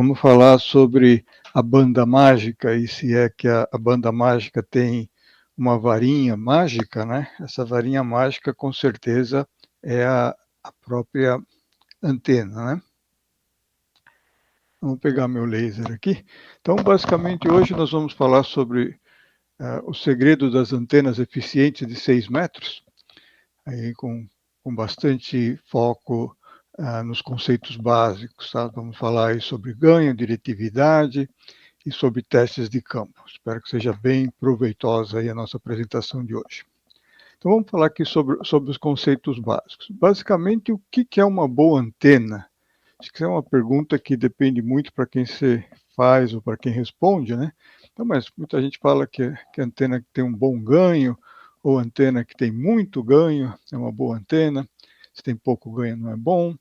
Vamos falar sobre a banda mágica e se é que a banda mágica tem uma varinha mágica, né? Essa varinha mágica, com certeza, é a própria antena, né? Vamos pegar meu laser aqui. Então, basicamente, hoje nós vamos falar sobre o segredo das antenas eficientes de 6 metros, aí com bastante foco nos conceitos básicos, tá? Vamos falar aí sobre ganho, diretividade e sobre testes de campo. Espero que seja bem proveitosa aí a nossa apresentação de hoje. Então vamos falar aqui sobre os conceitos básicos. Basicamente, o que é uma boa antena? Acho que é uma pergunta que depende muito para quem você faz ou para quem responde, né? Então, mas muita gente fala que a antena que tem um bom ganho, ou antena que tem muito ganho, é uma boa antena. Se tem pouco ganho, não é bom.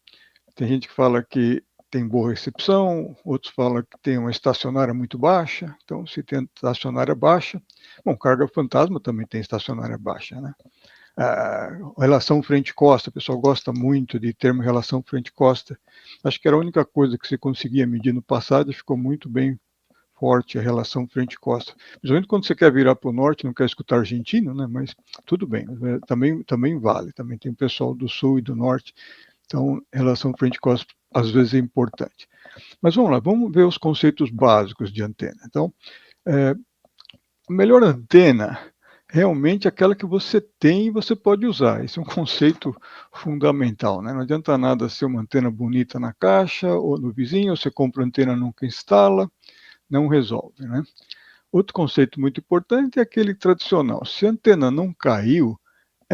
Tem gente que fala que tem boa recepção, outros falam que tem uma estacionária muito baixa. Então, se tem estacionária baixa, bom, carga fantasma também tem estacionária baixa, né? Relação frente-costa, o pessoal gosta muito de termo relação frente-costa. Acho que era a única coisa que se conseguia medir no passado e ficou muito bem forte a relação frente-costa. Principalmente quando você quer virar para o norte, não quer escutar argentino, né? Mas tudo bem, também vale. Também tem pessoal do sul e do norte, então relação frente-costa às vezes é importante. Mas vamos lá, vamos ver os conceitos básicos de antena. Então, a melhor antena realmente é aquela que você tem e você pode usar. Esse é um conceito fundamental, né? Não adianta nada ser uma antena bonita na caixa ou no vizinho, você compra a antena, nunca instala, não resolve, né? Outro conceito muito importante é aquele tradicional. Se a antena não caiu,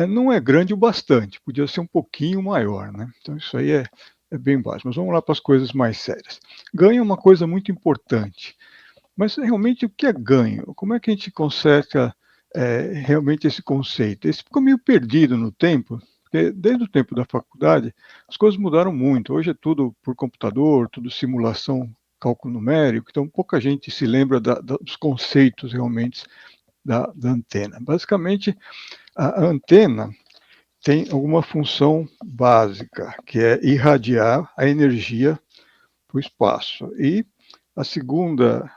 não é grande o bastante, podia ser um pouquinho maior, né? Então isso aí é bem básico. Mas vamos lá para as coisas mais sérias. Ganho é uma coisa muito importante. Mas realmente o que é ganho? Como é que a gente conserta realmente esse conceito? Esse ficou meio perdido no tempo, porque desde o tempo da faculdade as coisas mudaram muito. Hoje é tudo por computador, tudo simulação, cálculo numérico, então pouca gente se lembra dos conceitos realmente da antena. Basicamente, a antena tem alguma função básica, que é irradiar a energia para o espaço. E a segunda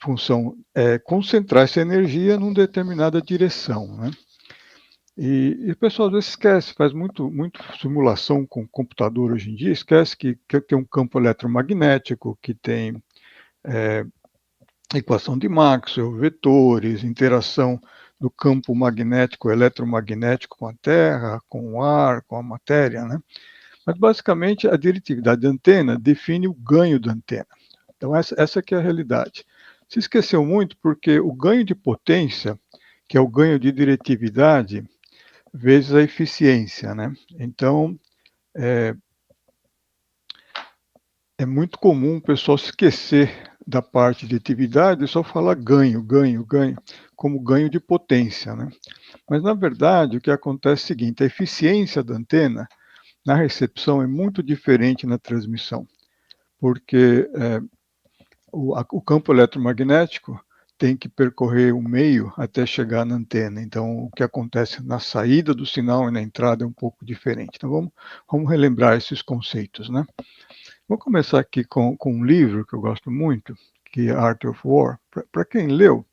função é concentrar essa energia numa determinada direção, né? E o pessoal às vezes esquece, faz muito simulação com computador hoje em dia, esquece que tem um campo eletromagnético, que tem equação de Maxwell, vetores, interação do campo magnético, eletromagnético com a Terra, com o ar, com a matéria, né? Mas basicamente a diretividade da antena define o ganho da antena. Então essa que é a realidade. Se esqueceu muito porque o ganho de potência, que é o ganho de diretividade, vezes a eficiência, né? Então, é muito comum o pessoal se esquecer da parte de atividade e só falar ganho, ganho, ganho, como ganho de potência, né? Mas, na verdade, o que acontece é o seguinte, a eficiência da antena na recepção é muito diferente na transmissão, porque o campo eletromagnético tem que percorrer o meio até chegar na antena. Então, o que acontece na saída do sinal e na entrada é um pouco diferente. Então, vamos relembrar esses conceitos, né? Vou começar aqui com um livro que eu gosto muito, que é Art of War. Para quem leu,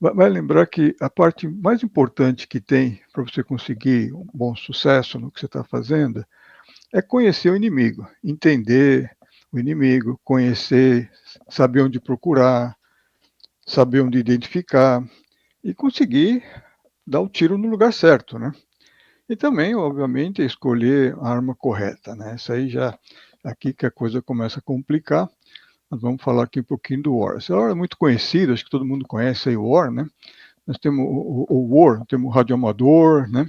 vai lembrar que a parte mais importante que tem para você conseguir um bom sucesso no que você está fazendo é conhecer o inimigo, entender o inimigo, conhecer, saber onde procurar, saber onde identificar e conseguir dar o tiro no lugar certo, né? E também, obviamente, escolher a arma correta, né? Isso aí já, aqui que a coisa começa a complicar. Nós vamos falar aqui um pouquinho do War. Esse War é muito conhecido, acho que todo mundo conhece aí o War, né? Nós temos o War, temos o radioamador, né?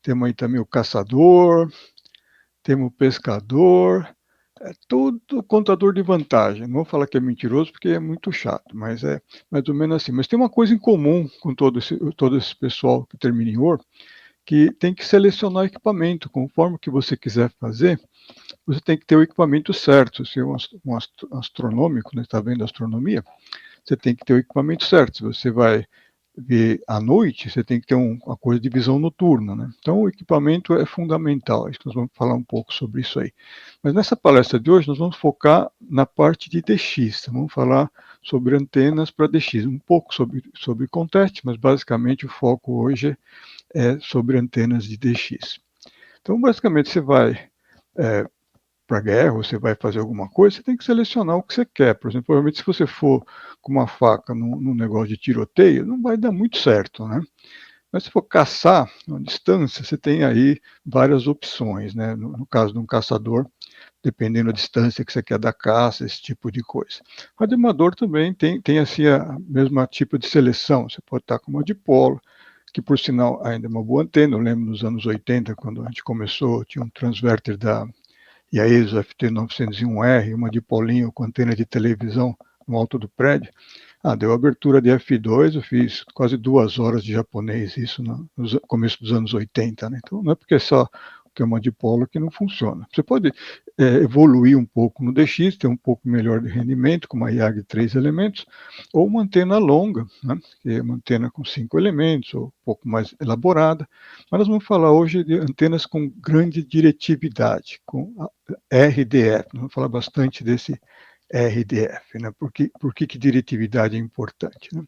Temos aí também o caçador, temos o pescador, é tudo contador de vantagem. Não vou falar que é mentiroso porque é muito chato, mas é mais ou menos assim. Mas tem uma coisa em comum com todo esse pessoal que termina em War, que tem que selecionar o equipamento. Conforme que você quiser fazer, você tem que ter o equipamento certo. Se é um astronômico, né, está vendo astronomia, você tem que ter o equipamento certo. Se você vai ver à noite, você tem que ter uma coisa de visão noturna, né? Então, o equipamento é fundamental. Acho que nós vamos falar um pouco sobre isso aí. Mas nessa palestra de hoje, nós vamos focar na parte de DX. Vamos falar sobre antenas para DX, um pouco sobre Contest, mas basicamente o foco hoje é sobre antenas de DX. Então, basicamente, você vai para a guerra, você vai fazer alguma coisa, você tem que selecionar o que você quer. Por exemplo, provavelmente se você for com uma faca num negócio de tiroteio, não vai dar muito certo, né? Mas se for caçar a distância, você tem aí várias opções, né? No caso de um caçador, dependendo da distância que você quer da caça, esse tipo de coisa. O radioamador também tem assim a mesma tipo de seleção. Você pode estar com uma dipolo, que por sinal ainda é uma boa antena. Eu lembro nos anos 80, quando a gente começou, tinha um transverter e a ESO FT901R, uma dipolinho com antena de televisão no alto do prédio. Deu abertura de F2, eu fiz quase 2 horas de japonês, isso no começo dos anos 80, né? Então não é porque só que é uma dipolo que não funciona. Você pode evoluir um pouco no DX, ter um pouco melhor de rendimento, com uma IAG 3 elementos, ou uma antena longa, né? Que é uma antena com 5 elementos, ou um pouco mais elaborada. Mas nós vamos falar hoje de antenas com grande diretividade, com RDF. Nós vamos falar bastante desse RDF, né? Por que diretividade é importante, né?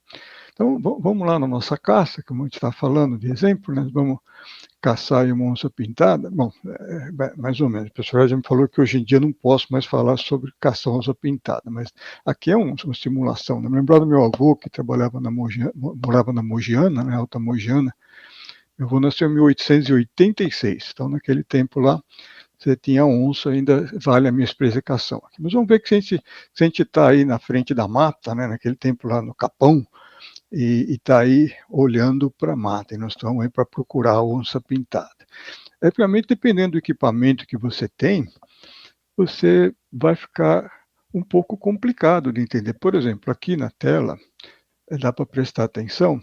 Então, vamos lá na nossa caça, como a gente está falando de exemplo, né? Vamos caçar uma onça pintada. Bom, mais ou menos. O pessoal já me falou que hoje em dia não posso mais falar sobre caçar onça pintada, mas aqui é uma simulação, né? Me lembrava do meu avô, que trabalhava morava na Mogiana, né? Alta Mogiana. Meu avô nasceu em 1886, então naquele tempo lá, você tinha onça, ainda vale a minha explicação aqui. Mas vamos ver que se a gente está aí na frente da mata, né, naquele tempo lá no Capão, e está aí olhando para a mata, e nós estamos aí para procurar a onça pintada. Realmente, dependendo do equipamento que você tem, você vai ficar um pouco complicado de entender. Por exemplo, aqui na tela, dá para prestar atenção.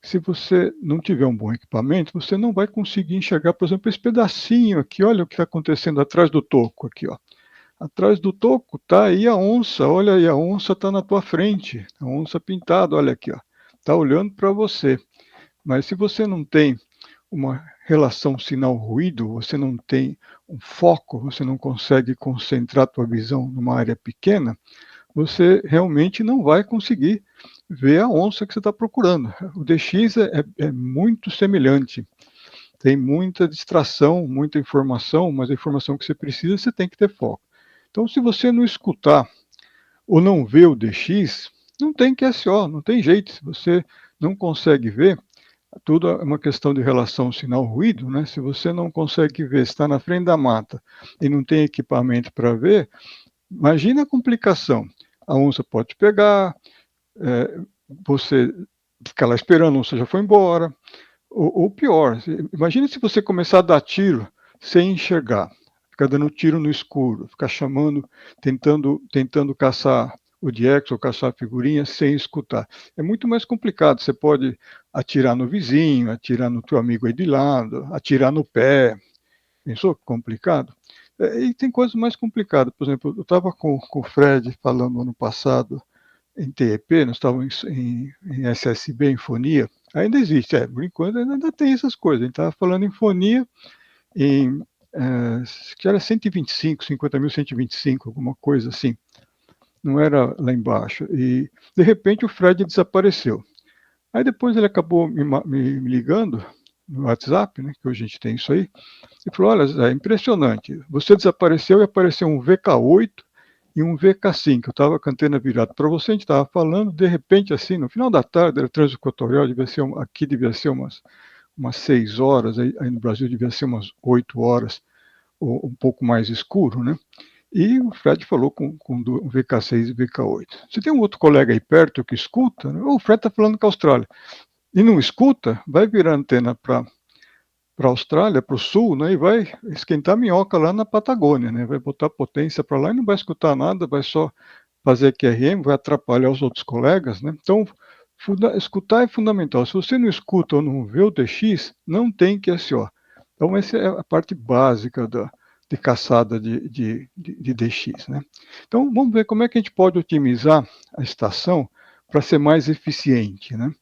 Se você não tiver um bom equipamento, você não vai conseguir enxergar, por exemplo, esse pedacinho aqui. Olha o que está acontecendo atrás do toco aqui, ó. Atrás do toco está aí a onça. Olha aí, a onça está na tua frente. A onça pintada, olha aqui, ó. Está olhando para você. Mas se você não tem uma relação sinal-ruído, você não tem um foco, você não consegue concentrar a tua visão numa área pequena, você realmente não vai conseguir ver a onça que você está procurando. O DX é muito semelhante. Tem muita distração, muita informação, mas a informação que você precisa, você tem que ter foco. Então, se você não escutar ou não vê o DX, não tem QSO, não tem jeito. Se você não consegue ver, tudo é uma questão de relação sinal-ruído, né? Se você não consegue ver, está na frente da mata e não tem equipamento para ver, imagina a complicação. A onça pode te pegar, você fica lá esperando, a onça já foi embora. Ou pior, imagine se você começar a dar tiro sem enxergar, ficar dando tiro no escuro, ficar chamando, tentando caçar o Diex ou caçar a figurinha sem escutar. É muito mais complicado. Você pode atirar no vizinho, atirar no teu amigo aí de lado, atirar no pé. Pensou que complicado? E tem coisas mais complicadas. Por exemplo, eu estava com o Fred falando ano passado em TEP, nós estávamos em SSB, em fonia, ainda existe, por enquanto ainda tem essas coisas. A gente estava falando em fonia, que era 125, 50.125, alguma coisa assim. Não era lá embaixo. E, de repente, o Fred desapareceu. Aí depois ele acabou me ligando no WhatsApp, né, que hoje a gente tem isso aí, e falou, olha, é impressionante, você desapareceu e apareceu um VK8 e um VK5. Eu estava com a antena virada para você, a gente estava falando, de repente, assim, no final da tarde, era trânsito equatorial, aqui devia ser umas 6 horas, aí no Brasil devia ser umas 8 horas, ou um pouco mais escuro, né? E o Fred falou com um VK6 e VK8. Você tem um outro colega aí perto que escuta? Né? O Fred está falando com a Austrália. E não escuta? Vai virar antena para a Austrália, para o sul, né, e vai esquentar a minhoca lá na Patagônia, né, vai botar potência para lá e não vai escutar nada, vai só fazer QRM, vai atrapalhar os outros colegas, né? Então, escutar é fundamental. Se você não escuta ou não vê o DX, não tem QSO. Então, essa é a parte básica de caçada de DX, né? Então, vamos ver como é que a gente pode otimizar a estação para ser mais eficiente, né?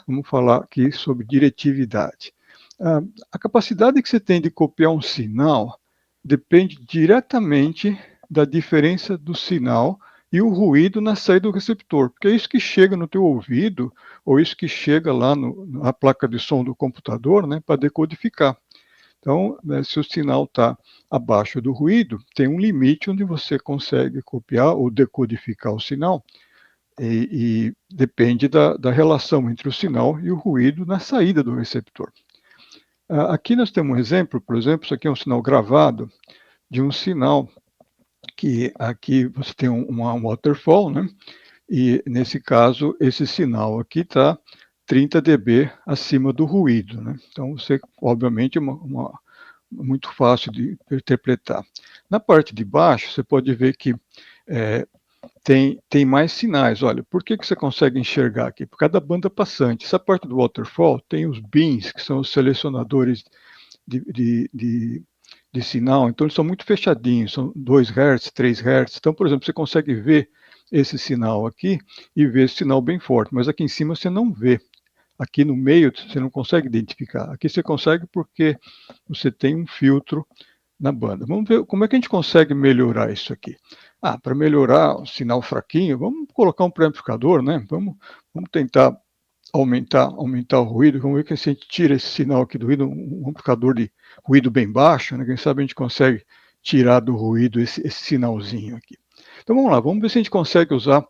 vamos falar aqui sobre diretividade. Ah, a capacidade que você tem de copiar um sinal depende diretamente da diferença do sinal e o ruído na saída do receptor, porque é isso que chega no teu ouvido, ou isso que chega lá na placa de som do computador, né, para decodificar. Então, né, se o sinal está abaixo do ruído, tem um limite onde você consegue copiar ou decodificar o sinal, e depende da relação entre o sinal e o ruído na saída do receptor. Aqui nós temos um exemplo, por exemplo, isso aqui é um sinal gravado de um sinal que aqui você tem uma waterfall, né? E nesse caso, esse sinal aqui está 30 dB acima do ruído, né? Então, você, obviamente, é muito fácil de interpretar. Na parte de baixo, você pode ver que tem mais sinais. Olha, por que você consegue enxergar aqui? Por causa da banda passante. Essa parte do waterfall tem os bins, que são os selecionadores de sinal, então eles são muito fechadinhos, são 2 Hz, 3 Hz. Então, por exemplo, você consegue ver esse sinal aqui e ver esse sinal bem forte, mas aqui em cima você não vê. Aqui no meio você não consegue identificar. Aqui você consegue porque você tem um filtro na banda. Vamos ver como é que a gente consegue melhorar isso aqui. Para melhorar o sinal fraquinho, vamos colocar um pré-amplificador, né? Vamos tentar aumentar o ruído. Vamos ver que se a gente tira esse sinal aqui do ruído, um amplificador de ruído bem baixo, né? Quem sabe a gente consegue tirar do ruído esse sinalzinho aqui. Então vamos lá, vamos ver se a gente consegue usar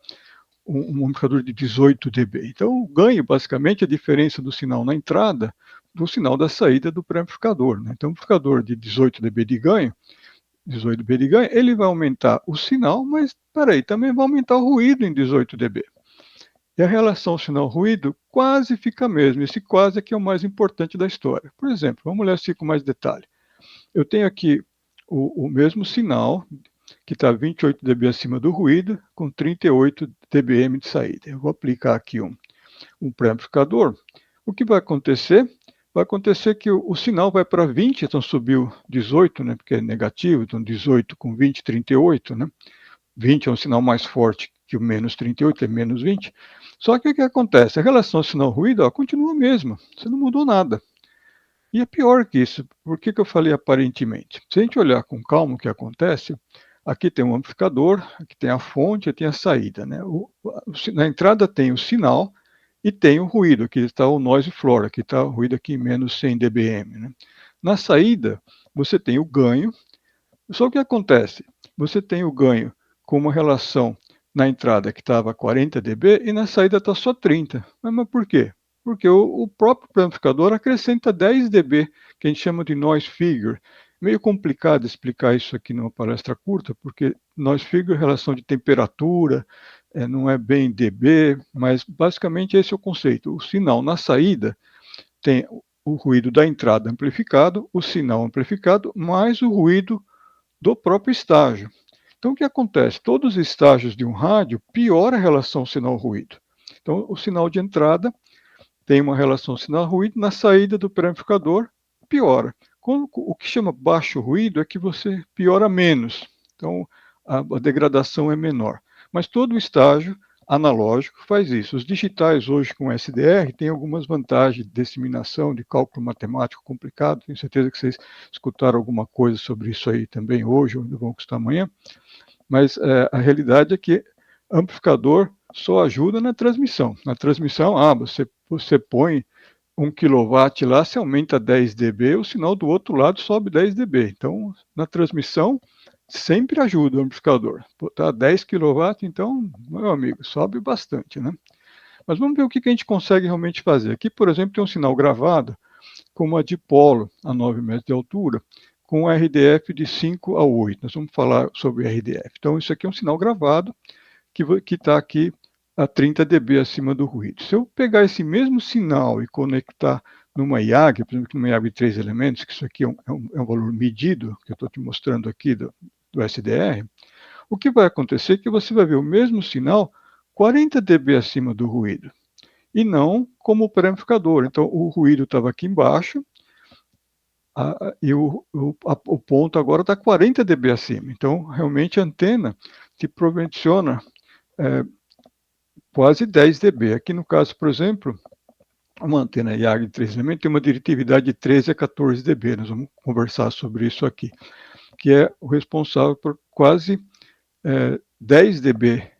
um amplificador de 18 dB. Então o ganho, basicamente, é a diferença do sinal na entrada do sinal da saída do pré-amplificador, né? Então o amplificador de 18 dB de ganho, ele vai aumentar o sinal, mas, peraí, também vai aumentar o ruído em 18 dB. E a relação sinal-ruído quase fica a mesma. Esse quase é que é o mais importante da história. Por exemplo, vamos olhar assim com mais detalhe. Eu tenho aqui o mesmo sinal, que está 28 dB acima do ruído, com 38 dBm de saída. Eu vou aplicar aqui um pré-amplificador. O que vai acontecer? Vai acontecer que o sinal vai para 20, então subiu 18, né, porque é negativo, então 18 com 20, 38, né? 20 é um sinal mais forte que o menos 38, é menos 20. Só que o que acontece? A relação sinal-ruído continua a mesma, você não mudou nada. E é pior que isso, por que eu falei aparentemente? Se a gente olhar com calma o que acontece, aqui tem um amplificador, aqui tem a fonte, aqui tem a saída, né? Na entrada tem o sinal e tem o ruído, aqui está o noise floor, aqui está o ruído aqui em menos 100 dBm, né? Na saída, você tem o ganho, só o que acontece? Você tem o ganho com uma relação na entrada que estava 40 dB e na saída está só 30. Mas por quê? Porque o próprio amplificador acrescenta 10 dB, que a gente chama de noise figure. Meio complicado explicar isso aqui numa palestra curta, porque noise figure é relação de temperatura, não é bem dB, mas basicamente esse é o conceito. O sinal na saída tem o ruído da entrada amplificado, o sinal amplificado, mais o ruído do próprio estágio. Então, o que acontece? Todos os estágios de um rádio piora a relação sinal-ruído. Então, o sinal de entrada tem uma relação sinal-ruído, na saída do pré-amplificador piora. O que chama baixo ruído é que você piora menos. Então, a degradação é menor. Mas todo o estágio analógico faz isso. Os digitais hoje com SDR têm algumas vantagens de disseminação, de cálculo matemático complicado. Tenho certeza que vocês escutaram alguma coisa sobre isso aí também hoje, ou ainda vão escutar amanhã. Mas a realidade é que amplificador só ajuda na transmissão. Na transmissão, você põe 1 kW lá, se aumenta 10 dB, o sinal do outro lado sobe 10 dB. Então, na transmissão, sempre ajuda o amplificador. Botar 10 kW, então, meu amigo, sobe bastante, né? Mas vamos ver o que a gente consegue realmente fazer. Aqui, por exemplo, tem um sinal gravado com uma dipolo a 9 metros de altura, com RDF de 5 a 8. Nós vamos falar sobre RDF. Então, isso aqui é um sinal gravado que está aqui a 30 dB acima do ruído. Se eu pegar esse mesmo sinal e conectar numa IAG, por exemplo, numa IAG de 3 elementos, que isso aqui é um valor medido, que eu estou te mostrando aqui do SDR, o que vai acontecer é que você vai ver o mesmo sinal 40 dB acima do ruído, e não como o pré-amplificador. Então, o ruído estava aqui embaixo, e o ponto agora está 40 dB acima. Então, realmente, a antena te proporciona quase 10 dB. Aqui no caso, por exemplo, uma antena IAG de 3 elementos tem uma diretividade de 13 a 14 dB. Nós vamos conversar sobre isso aqui, que é o responsável por quase 10 dB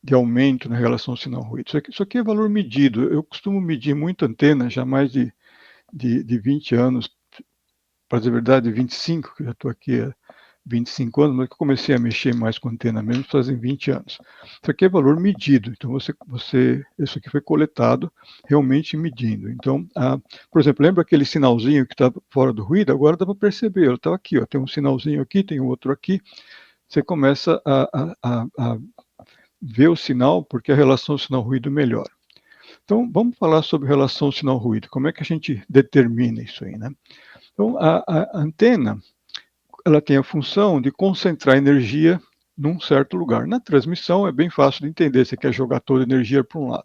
de aumento na relação sinal-ruído. Isso aqui é valor medido. Eu costumo medir muito antena, já mais de 20 anos, para dizer a verdade, 25, que já estou aqui há 25 anos, mas que eu comecei a mexer mais com antena mesmo fazem 20 anos. Isso aqui é valor medido, então isso aqui foi coletado realmente medindo. Então, por exemplo, lembra aquele sinalzinho que estava fora do ruído? Agora dá para perceber, ele estava aqui, ó, tem um sinalzinho aqui, tem outro aqui. Você começa a ver o sinal, porque a relação sinal-ruído melhora. Então, vamos falar sobre relação sinal-ruído. Como é que a gente determina isso aí, né? Então, a antena, ela tem a função de concentrar energia num certo lugar. Na transmissão é bem fácil de entender, você quer jogar toda a energia para um lado.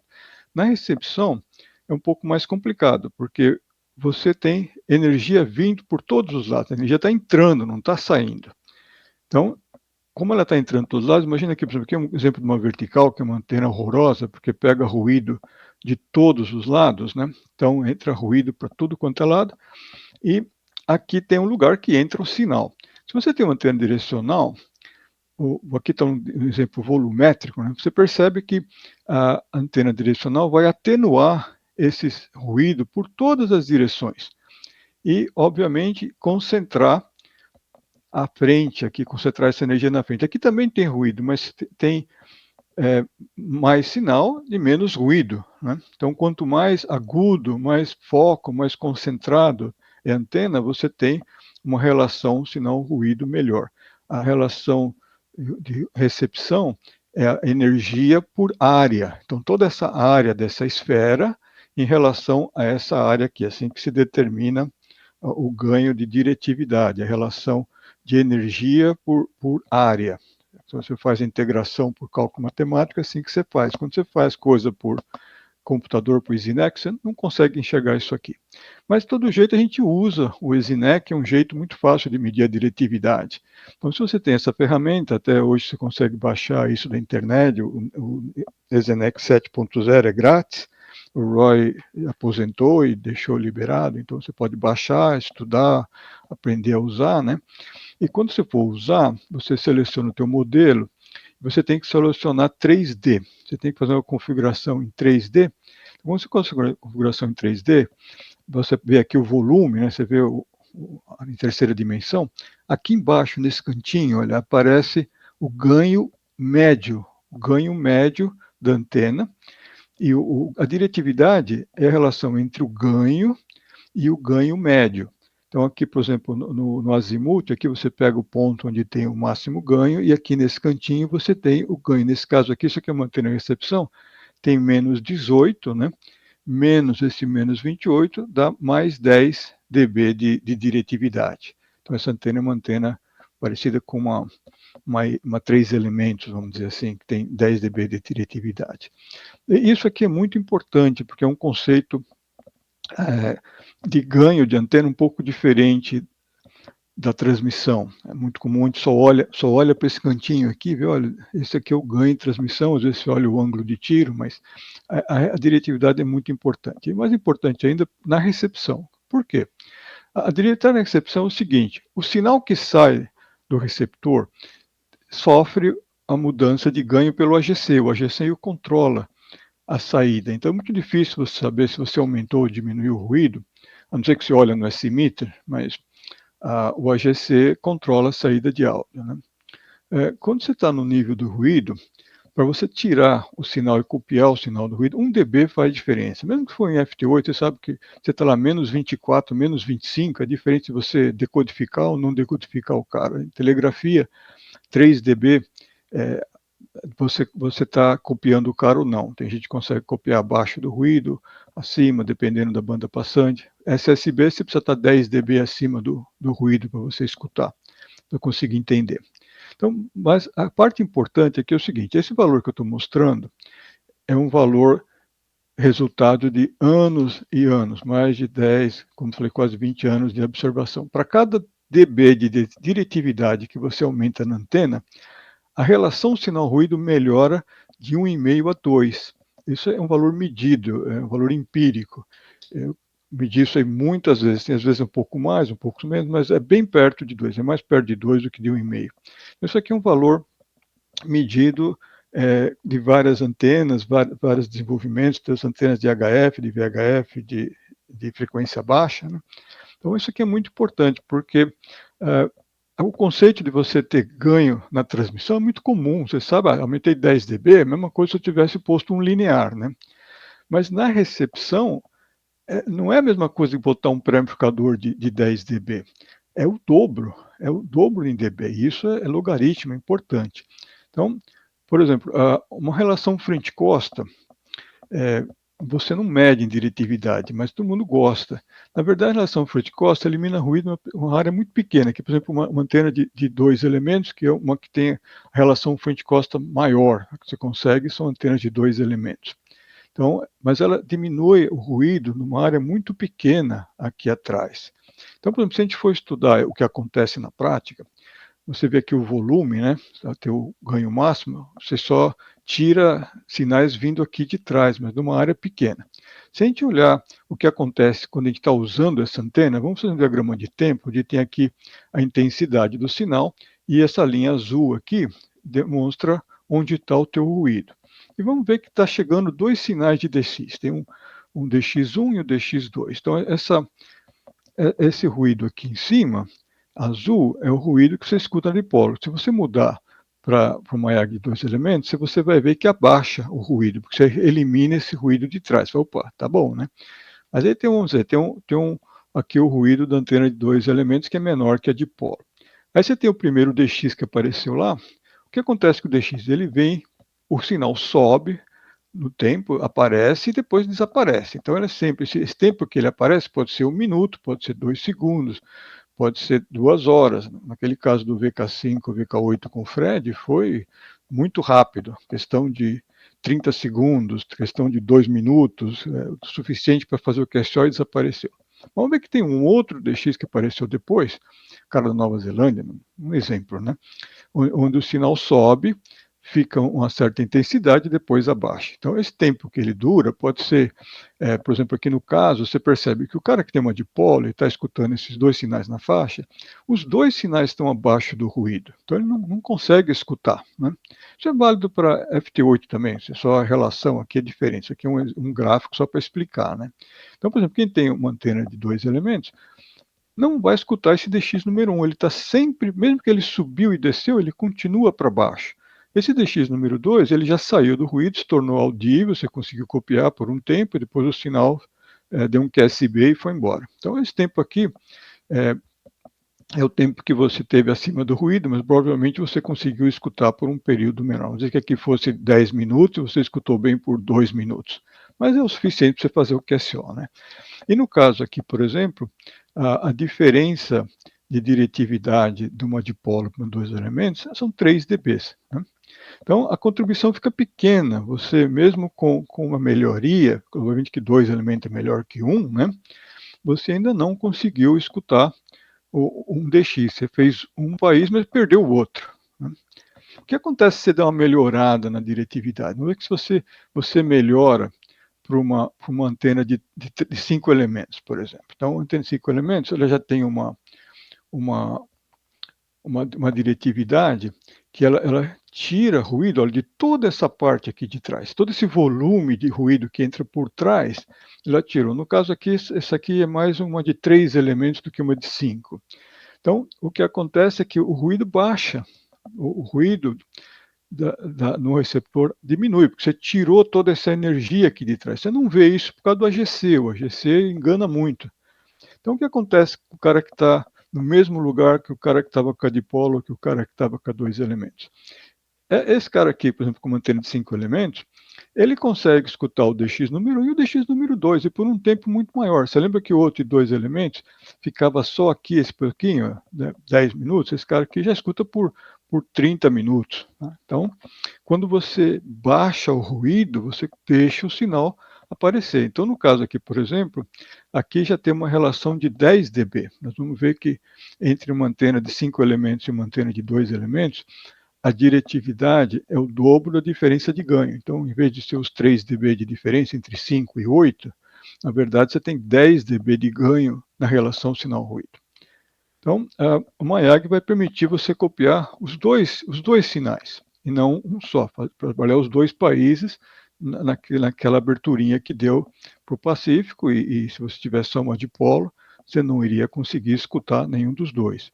Na recepção é um pouco mais complicado, porque você tem energia vindo por todos os lados, a energia está entrando, não está saindo. Então, como ela está entrando por todos os lados, imagina aqui, por exemplo, aqui é um exemplo de uma vertical, que é uma antena horrorosa, porque pega ruído de todos os lados, né? Então entra ruído para tudo quanto é lado, e aqui tem um lugar que entra o sinal. Se você tem uma antena direcional, aqui está um exemplo volumétrico, né? Você percebe que a antena direcional vai atenuar esse ruído por todas as direções e, obviamente, concentrar à frente aqui, concentrar essa energia na frente. Aqui também tem ruído, mas tem mais sinal e menos ruído, né? Então, quanto mais agudo, mais foco, mais concentrado é a antena, você tem uma relação sinal-ruído melhor. A relação de recepção é a energia por área. Então, toda essa área dessa esfera em relação a essa área aqui, assim que se determina o ganho de diretividade, a relação de energia por área. Se você faz a integração por cálculo matemático, é assim que você faz. Quando você faz coisa por computador, por EZNEC, você não consegue enxergar isso aqui. Mas, de todo jeito, a gente usa o EZNEC, é um jeito muito fácil de medir a diretividade. Então, se você tem essa ferramenta, até hoje você consegue baixar isso da internet, o EZNEC 7.0 é grátis, o Roy aposentou e deixou liberado, então você pode baixar, estudar, aprender a usar, né? E quando você for usar, você seleciona o teu modelo, você tem que selecionar 3D. Você tem que fazer uma configuração em 3D. Quando você configura a configuração em 3D, você vê aqui o volume, né? Você vê em terceira dimensão. Aqui embaixo, nesse cantinho, olha, aparece o ganho médio da antena. E a diretividade é a relação entre o ganho e o ganho médio. Então, aqui, por exemplo, no azimuth, aqui você pega o ponto onde tem o máximo ganho, e aqui nesse cantinho você tem o ganho. Nesse caso aqui, isso aqui é uma antena recepção, tem menos 18, né? Menos esse menos 28, dá mais 10 dB de diretividade. Então, essa antena é uma antena parecida com uma 3 elementos, vamos dizer assim, que tem 10 dB de diretividade. E isso aqui é muito importante, porque é um conceito de ganho de antena um pouco diferente da transmissão. É muito comum, a gente só olha para esse cantinho aqui, vê, olha, esse aqui é o ganho de transmissão, às vezes você olha o ângulo de tiro, mas a diretividade é muito importante. E mais importante ainda, na recepção. Por quê? A diretividade na recepção é o seguinte, o sinal que sai do receptor sofre a mudança de ganho pelo AGC. O AGC o controla a saída. Então é muito difícil você saber se você aumentou ou diminuiu o ruído, a não ser que você olhe no S-meter, mas o AGC controla a saída de áudio, né? Quando você está no nível do ruído, para você tirar o sinal e copiar o sinal do ruído, 1 dB faz diferença. Mesmo que for em FT8, você sabe que você está lá menos 24, menos 25, é diferente se você decodificar ou não decodificar o cara. Em telegrafia, 3 dB, você está copiando o cara ou não. Tem gente que consegue copiar abaixo do ruído, acima, dependendo da banda passante. SSB, você precisa estar 10 dB acima do ruído para você escutar, para conseguir entender. Então, mas a parte importante aqui é o seguinte, esse valor que eu estou mostrando é um valor resultado de anos e anos, mais de 10, como falei, quase 20 anos de observação. Para cada dB de diretividade que você aumenta na antena, a relação sinal-ruído melhora de 1,5 a 2. Isso é um valor medido, é um valor empírico. Eu medi isso aí muitas vezes, tem às vezes um pouco mais, um pouco menos, mas é bem perto de 2, é mais perto de 2 do que de 1,5. Isso aqui é um valor medido de várias antenas, vários desenvolvimentos das antenas de HF, de VHF, de frequência baixa, né? Então isso aqui é muito importante, porque o conceito de você ter ganho na transmissão é muito comum. Você sabe, aumentei 10 dB, é a mesma coisa se eu tivesse posto um linear, né? Mas na recepção, não é a mesma coisa que botar um pré-amplificador de 10 dB. É o dobro em dB. E isso é logaritmo, é importante. Então, por exemplo, uma relação frente-costa, você não mede em diretividade, mas todo mundo gosta. Na verdade, a relação frente-costa elimina ruído uma área muito pequena, que, por exemplo, uma antena de 2 elementos, que é uma que tem a relação frente-costa maior. A que você consegue são antenas de 2 elementos. Então, mas ela diminui o ruído numa área muito pequena aqui atrás. Então, por exemplo, se a gente for estudar o que acontece na prática, você vê aqui o volume, né, até o ganho máximo, você só tira sinais vindo aqui de trás, mas numa área pequena. Se a gente olhar o que acontece quando a gente está usando essa antena, vamos fazer um diagrama de tempo, onde tem aqui a intensidade do sinal, e essa linha azul aqui demonstra onde está o teu ruído. E vamos ver que está chegando dois sinais de DX, tem um DX1 e um DX2. Então, esse ruído aqui em cima, azul, é o ruído que você escuta na dipolo. Se você mudar para uma IAG de 2 elementos, você vai ver que abaixa o ruído, porque você elimina esse ruído de trás. Opa, tá bom, né? Mas aí tem, vamos dizer, aqui o ruído da antena de 2 elementos que é menor que a dipolo. Aí você tem o primeiro DX que apareceu lá. O que acontece com o DX? Ele vem, o sinal sobe no tempo, aparece e depois desaparece. Então, ele é sempre, esse tempo que ele aparece pode ser 1 minuto, pode ser 2 segundos, pode ser 2 horas. Naquele caso do VK5, VK8 com o Fred, foi muito rápido, questão de 30 segundos, questão de 2 minutos, o suficiente para fazer o QSO e desapareceu. Vamos ver que tem um outro DX que apareceu depois, cara da Nova Zelândia, um exemplo, né? Onde o sinal sobe, fica uma certa intensidade e depois abaixa. Então, esse tempo que ele dura pode ser, por exemplo, aqui no caso, você percebe que o cara que tem uma dipolo e está escutando esses dois sinais na faixa, os dois sinais estão abaixo do ruído, então ele não consegue escutar, né? Isso é válido para FT8 também, só a relação aqui é diferente, isso aqui é um gráfico só para explicar, né? Então, por exemplo, quem tem uma antena de 2 elementos, não vai escutar esse DX número 1. Ele está sempre, mesmo que ele subiu e desceu, ele continua para baixo. Esse DX número 2, ele já saiu do ruído, se tornou audível, você conseguiu copiar por um tempo, e depois o sinal deu um QSB e foi embora. Então, esse tempo aqui é o tempo que você teve acima do ruído, mas provavelmente você conseguiu escutar por um período menor. Vamos dizer que aqui fosse 10 minutos, você escutou bem por 2 minutos. Mas é o suficiente para você fazer o QSO, né? E no caso aqui, por exemplo, a diferença de diretividade de uma dipolo para 2 elementos são 3 dBs. Né? Então, a contribuição fica pequena. Você, mesmo com uma melhoria, obviamente que 2 elementos é melhor que 1, né? Você ainda não conseguiu escutar um DX. Você fez um país, mas perdeu o outro. Né? O que acontece se você dá uma melhorada na diretividade? Não é que se você melhora para uma antena de 5 elementos, por exemplo. Então, a antena de 5 elementos ela já tem uma diretividade que ela tira ruído, olha, de toda essa parte aqui de trás, todo esse volume de ruído que entra por trás, ela tirou. No caso aqui, essa aqui é mais uma de 3 elementos do que uma de 5. Então, o que acontece é que o ruído baixa, o ruído no receptor diminui, porque você tirou toda essa energia aqui de trás. Você não vê isso por causa do AGC, o AGC engana muito. Então, o que acontece com o cara que está no mesmo lugar que o cara que estava com a dipolo, que o cara que estava com 2 elementos? Esse cara aqui, por exemplo, com uma antena de 5 elementos, ele consegue escutar o DX número 1 e o DX número 2, e por um tempo muito maior. Você lembra que o outro de 2 elementos ficava só aqui esse pouquinho, né, 10 minutos? Esse cara aqui já escuta por 30 minutos. Né? Então, quando você baixa o ruído, você deixa o sinal aparecer. Então, no caso aqui, por exemplo, aqui já tem uma relação de 10 dB. Nós vamos ver que entre uma antena de 5 elementos e uma antena de 2 elementos, a diretividade é o dobro da diferença de ganho. Então, em vez de ser os 3 dB de diferença entre 5 e 8, na verdade você tem 10 dB de ganho na relação sinal-ruído. Então, o MAYAG vai permitir você copiar os dois sinais, e não um só, para trabalhar os dois países naquela aberturinha que deu para o Pacífico, e se você tivesse só uma dipolo, você não iria conseguir escutar nenhum dos dois.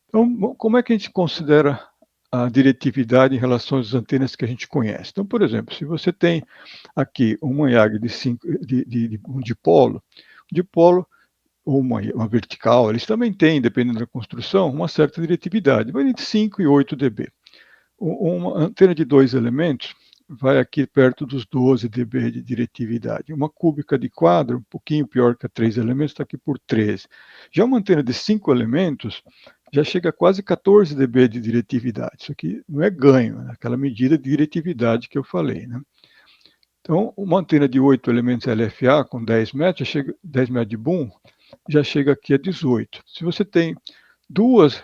Então, como é que a gente considera a diretividade em relação às antenas que a gente conhece? Então, por exemplo, se você tem aqui um MAYAG de um dipolo ou uma vertical, eles também têm, dependendo da construção, uma certa diretividade, vai de 5 e 8 dB. Uma antena de 2 elementos vai aqui perto dos 12 dB de diretividade. Uma cúbica de quadro, um pouquinho pior que a 3 elementos, está aqui por 13. Já uma antena de 5 elementos já chega a quase 14 dB de diretividade. Isso aqui não é ganho, é aquela medida de diretividade que eu falei, né? Então, uma antena de 8 elementos LFA com 10 metros, 10 metros de boom, já chega aqui a 18. Se você tem duas,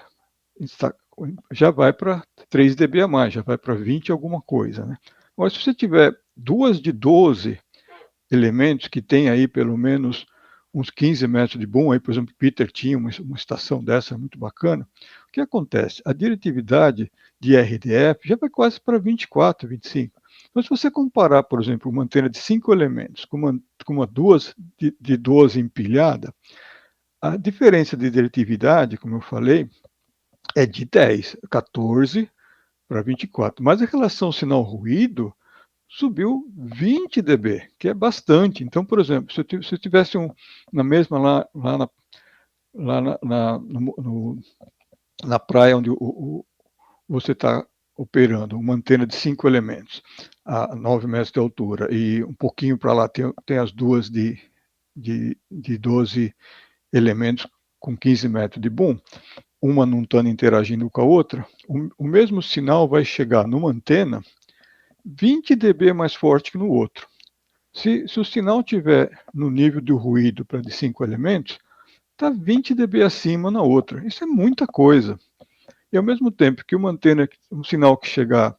já vai para 3 dB a mais, já vai para 20 alguma coisa, né? Agora, se você tiver duas de 12 elementos que tem aí pelo menos uns 15 metros de boom, aí, por exemplo, Peter tinha uma estação dessa muito bacana, o que acontece? A diretividade de RDF já vai quase para 24, 25. Então, se você comparar, por exemplo, uma antena de 5 elementos com uma duas de 12 empilhada, a diferença de diretividade, como eu falei, é de 10, 14 para 24. Mas a relação sinal-ruído subiu 20 dB, que é bastante. Então, por exemplo, se eu tivesse na mesma na praia onde você está operando, uma antena de 5 elementos a 9 metros de altura, e um pouquinho para lá tem as duas de 12 elementos com 15 metros de boom, uma não estando interagindo com a outra, o mesmo sinal vai chegar numa antena 20 dB mais forte que no outro. Se o sinal tiver no nível do ruído para de 5 elementos, está 20 dB acima na outra. Isso é muita coisa. E ao mesmo tempo que uma antena, um sinal que chegar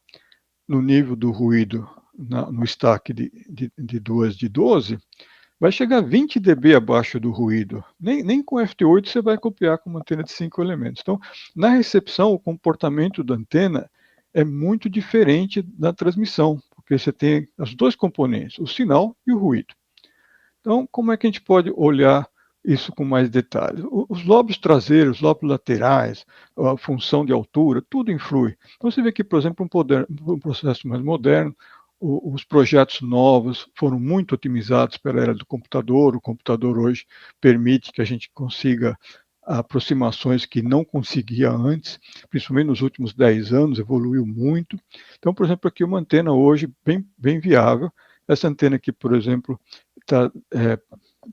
no nível do ruído no stack de duas de 12, vai chegar 20 dB abaixo do ruído. Nem com FT8 você vai copiar com uma antena de 5 elementos. Então, na recepção, o comportamento da antena é muito diferente da transmissão, porque você tem os dois componentes, o sinal e o ruído. Então, como é que a gente pode olhar isso com mais detalhes? Os lobos traseiros, os lobos laterais, a função de altura, tudo influi. Então, você vê que, por exemplo, um processo mais moderno, os projetos novos foram muito otimizados pela era do computador. O computador hoje permite que a gente consiga aproximações que não conseguia antes, principalmente nos últimos 10 anos, evoluiu muito. Então, por exemplo, aqui uma antena hoje bem viável. Essa antena aqui, por exemplo, está,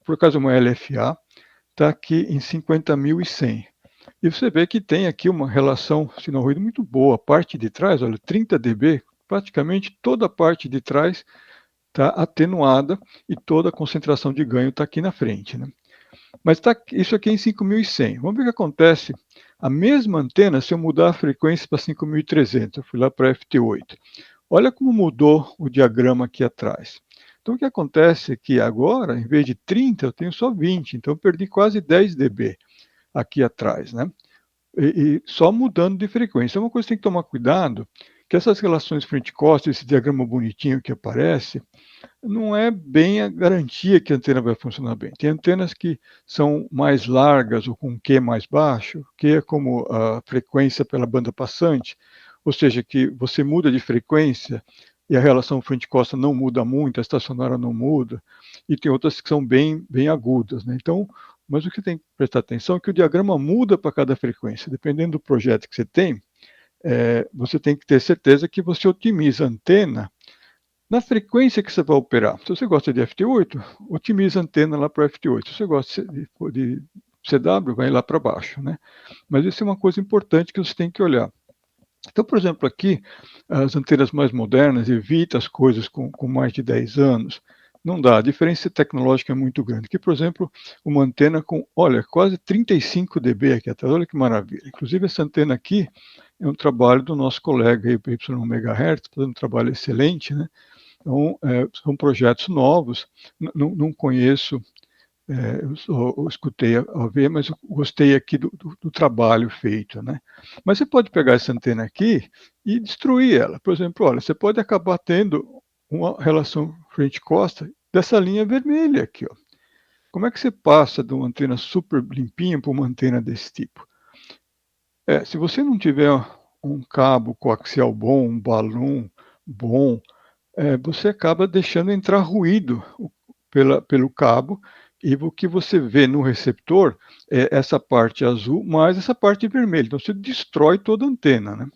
por acaso uma LFA, está aqui em 50.100. E você vê que tem aqui uma relação sinal-ruído muito boa. A parte de trás, olha, 30 dB, praticamente toda a parte de trás está atenuada e toda a concentração de ganho está aqui na frente, né? Mas isso aqui é em 5.100. Vamos ver o que acontece. A mesma antena, se eu mudar a frequência para 5.300, eu fui lá para FT8. Olha como mudou o diagrama aqui atrás. Então, o que acontece é que agora, em vez de 30, eu tenho só 20. Então, eu perdi quase 10 dB aqui atrás, né? E só mudando de frequência. Uma coisa que tem que tomar cuidado, que essas relações frente-costa, esse diagrama bonitinho que aparece, não é bem a garantia que a antena vai funcionar bem. Tem antenas que são mais largas ou com Q mais baixo, que é como a frequência pela banda passante, ou seja, que você muda de frequência e a relação frente-costa não muda muito, a estacionária não muda, e tem outras que são bem agudas, né? Então, mas o que tem que prestar atenção é que o diagrama muda para cada frequência. Dependendo do projeto que você tem, você tem que ter certeza que você otimiza a antena na frequência que você vai operar. Se você gosta de FT8, otimiza a antena lá para FT8. Se você gosta de CW, vai lá para baixo, né? Mas isso é uma coisa importante que você tem que olhar. Então, por exemplo, aqui, as antenas mais modernas evitam as coisas com mais de 10 anos. Não dá, a diferença tecnológica é muito grande. Aqui, por exemplo, uma antena com, olha, quase 35 dB aqui atrás, olha que maravilha. Inclusive, essa antena aqui, é um trabalho do nosso colega aí, Y Megahertz, fazendo um trabalho excelente, né? Então, são projetos novos, não conheço, eu escutei a ver, mas eu gostei aqui do trabalho feito, né? Mas você pode pegar essa antena aqui e destruir ela. Por exemplo, olha, você pode acabar tendo uma relação frente-costa dessa linha vermelha aqui, ó. Como é que você passa de uma antena super limpinha para uma antena desse tipo? Se você não tiver um cabo coaxial bom, um balão bom, você acaba deixando entrar ruído pelo cabo, e o que você vê no receptor é essa parte azul mais essa parte vermelha. Então você destrói toda a antena, né?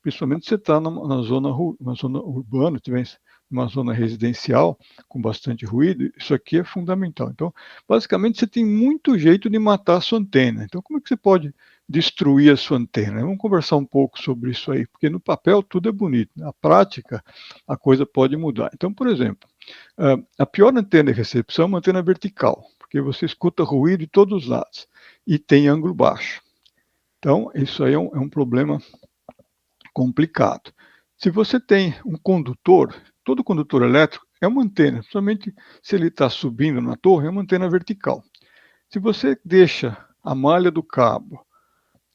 Principalmente se você está na zona urbana, tiver uma zona residencial com bastante ruído, isso aqui é fundamental. Então, basicamente, você tem muito jeito de matar a sua antena. Então, como é que você pode destruir a sua antena? Vamos conversar um pouco sobre isso aí, porque no papel tudo é bonito, na prática a coisa pode mudar. Então, por exemplo, a pior antena de recepção é uma antena vertical, porque você escuta ruído de todos os lados e tem ângulo baixo. Então, isso aí é um problema complicado. Se você tem um condutor, todo condutor elétrico é uma antena, somente se ele está subindo na torre, é uma antena vertical. Se você deixa a malha do cabo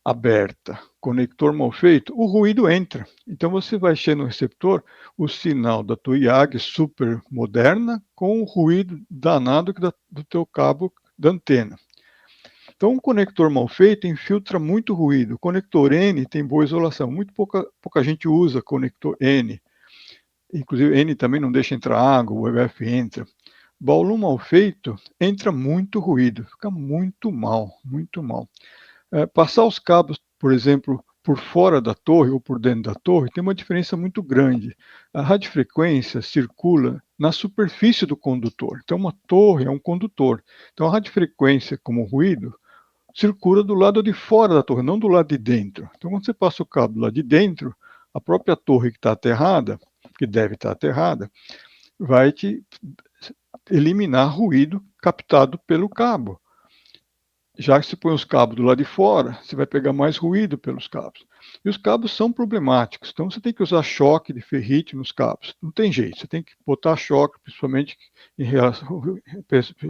aberta, conector mal feito, o ruído entra. Então você vai encher no receptor o sinal da tua IAG super moderna com o ruído danado do teu cabo da antena. Então, um conector mal feito infiltra muito ruído. O conector N tem boa isolação. Muito pouca gente usa conector N. Inclusive, N também não deixa entrar água, o UF entra. Baulu mal feito, entra muito ruído. Fica muito mal, muito mal. Passar os cabos, por exemplo, por fora da torre ou por dentro da torre, tem uma diferença muito grande. A radiofrequência circula na superfície do condutor. Então, uma torre é um condutor. Então, a radiofrequência, como ruído, circula do lado de fora da torre, não do lado de dentro. Então, quando você passa o cabo do lado de dentro, a própria torre que está aterrada, que deve estar aterrada, vai te eliminar ruído captado pelo cabo. Já que se põe os cabos do lado de fora, você vai pegar mais ruído pelos cabos. E os cabos são problemáticos, então você tem que usar choque de ferrite nos cabos. Não tem jeito, você tem que botar choque, principalmente em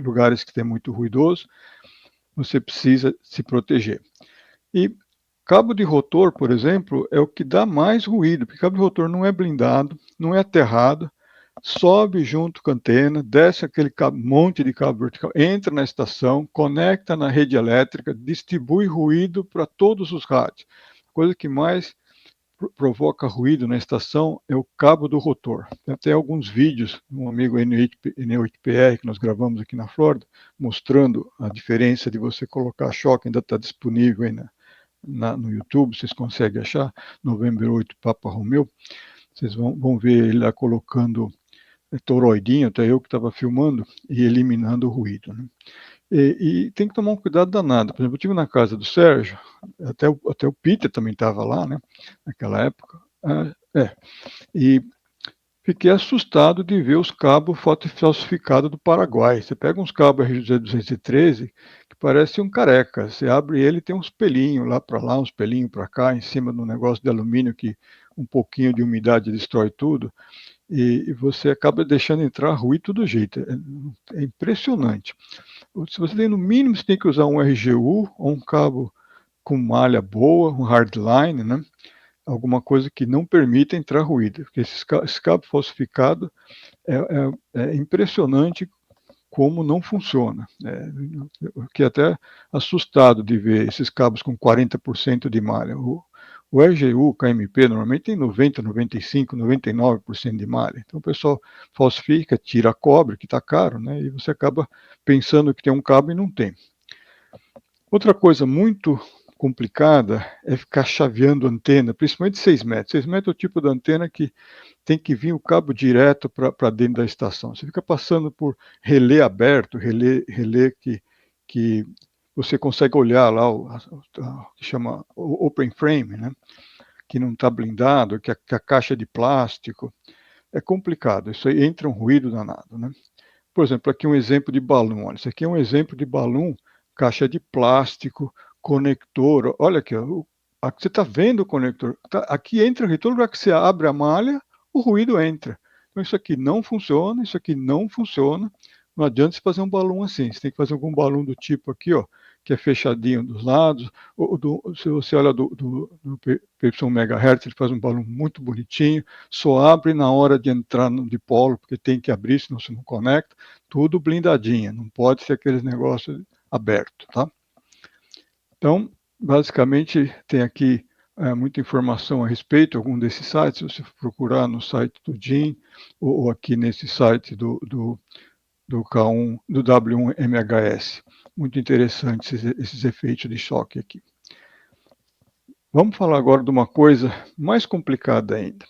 lugares que tem muito ruidoso, você precisa se proteger. E cabo de rotor, por exemplo, é o que dá mais ruído, porque cabo de rotor não é blindado, não é aterrado, sobe junto com a antena, desce aquele monte de cabo vertical, entra na estação, conecta na rede elétrica, distribui ruído para todos os rádios. A coisa que mais provoca ruído na estação é o cabo do rotor. Tem até alguns vídeos, um amigo N8PR que nós gravamos aqui na Flórida, mostrando a diferença de você colocar choque, ainda está disponível aí no YouTube, vocês conseguem achar, November 8 Papa Romeo, vocês vão ver ele lá colocando toroidinho, até eu que estava filmando, e eliminando o ruído, né? E tem que tomar um cuidado danado. Por exemplo, eu estive na casa do Sérgio, até o Peter também estava lá, né, naquela época, e fiquei assustado de ver os cabos falsificados do Paraguai. Você pega uns cabos RJ213 que parece um careca. Você abre ele e tem uns pelinhos lá, uns pelinhos para cá, em cima de um negócio de alumínio que um pouquinho de umidade destrói tudo. E você acaba deixando entrar ruído de todo jeito. É impressionante. Se você tem, no mínimo, você tem que usar um RGU ou um cabo com malha boa, um hardline, né? Alguma coisa que não permita entrar ruído, porque esse cabo falsificado é impressionante como não funciona. Fiquei até assustado de ver esses cabos com 40% de malha. O RGU, o KMP, normalmente tem 90, 95, 99% de malha. Então o pessoal falsifica, tira a cobre, que está caro, né? E você acaba pensando que tem um cabo e não tem. Outra coisa muito complicada é ficar chaveando antena, principalmente 6 metros. 6 metros é o tipo de antena que tem que vir o cabo direto para dentro da estação. Você fica passando por relé aberto, relé que você consegue olhar lá, que chama open frame, né? Que não está blindado, que a caixa é de plástico. É complicado, isso aí entra um ruído danado, né? Por exemplo, aqui um exemplo de balão. Olha, isso aqui é um exemplo de balão, caixa de plástico, conector. Olha aqui, ó, aqui você está vendo o conector. Aqui entra o retorno, toda vez que você abre a malha, o ruído entra. Então isso aqui não funciona, isso aqui não funciona. Não adianta você fazer um balão assim. Você tem que fazer algum balão do tipo aqui, ó, que é fechadinho dos lados. Se você olha do PY MHz, ele faz um balão muito bonitinho. Só abre na hora de entrar no dipolo, porque tem que abrir, senão você não conecta. Tudo blindadinho, não pode ser aqueles negócios abertos, tá? Então, basicamente, tem aqui muita informação a respeito, algum desses sites, se você procurar no site do DIN, ou aqui nesse site do K1, do W1MHS. Muito interessante esses efeitos de choque aqui. Vamos falar agora de uma coisa mais complicada ainda.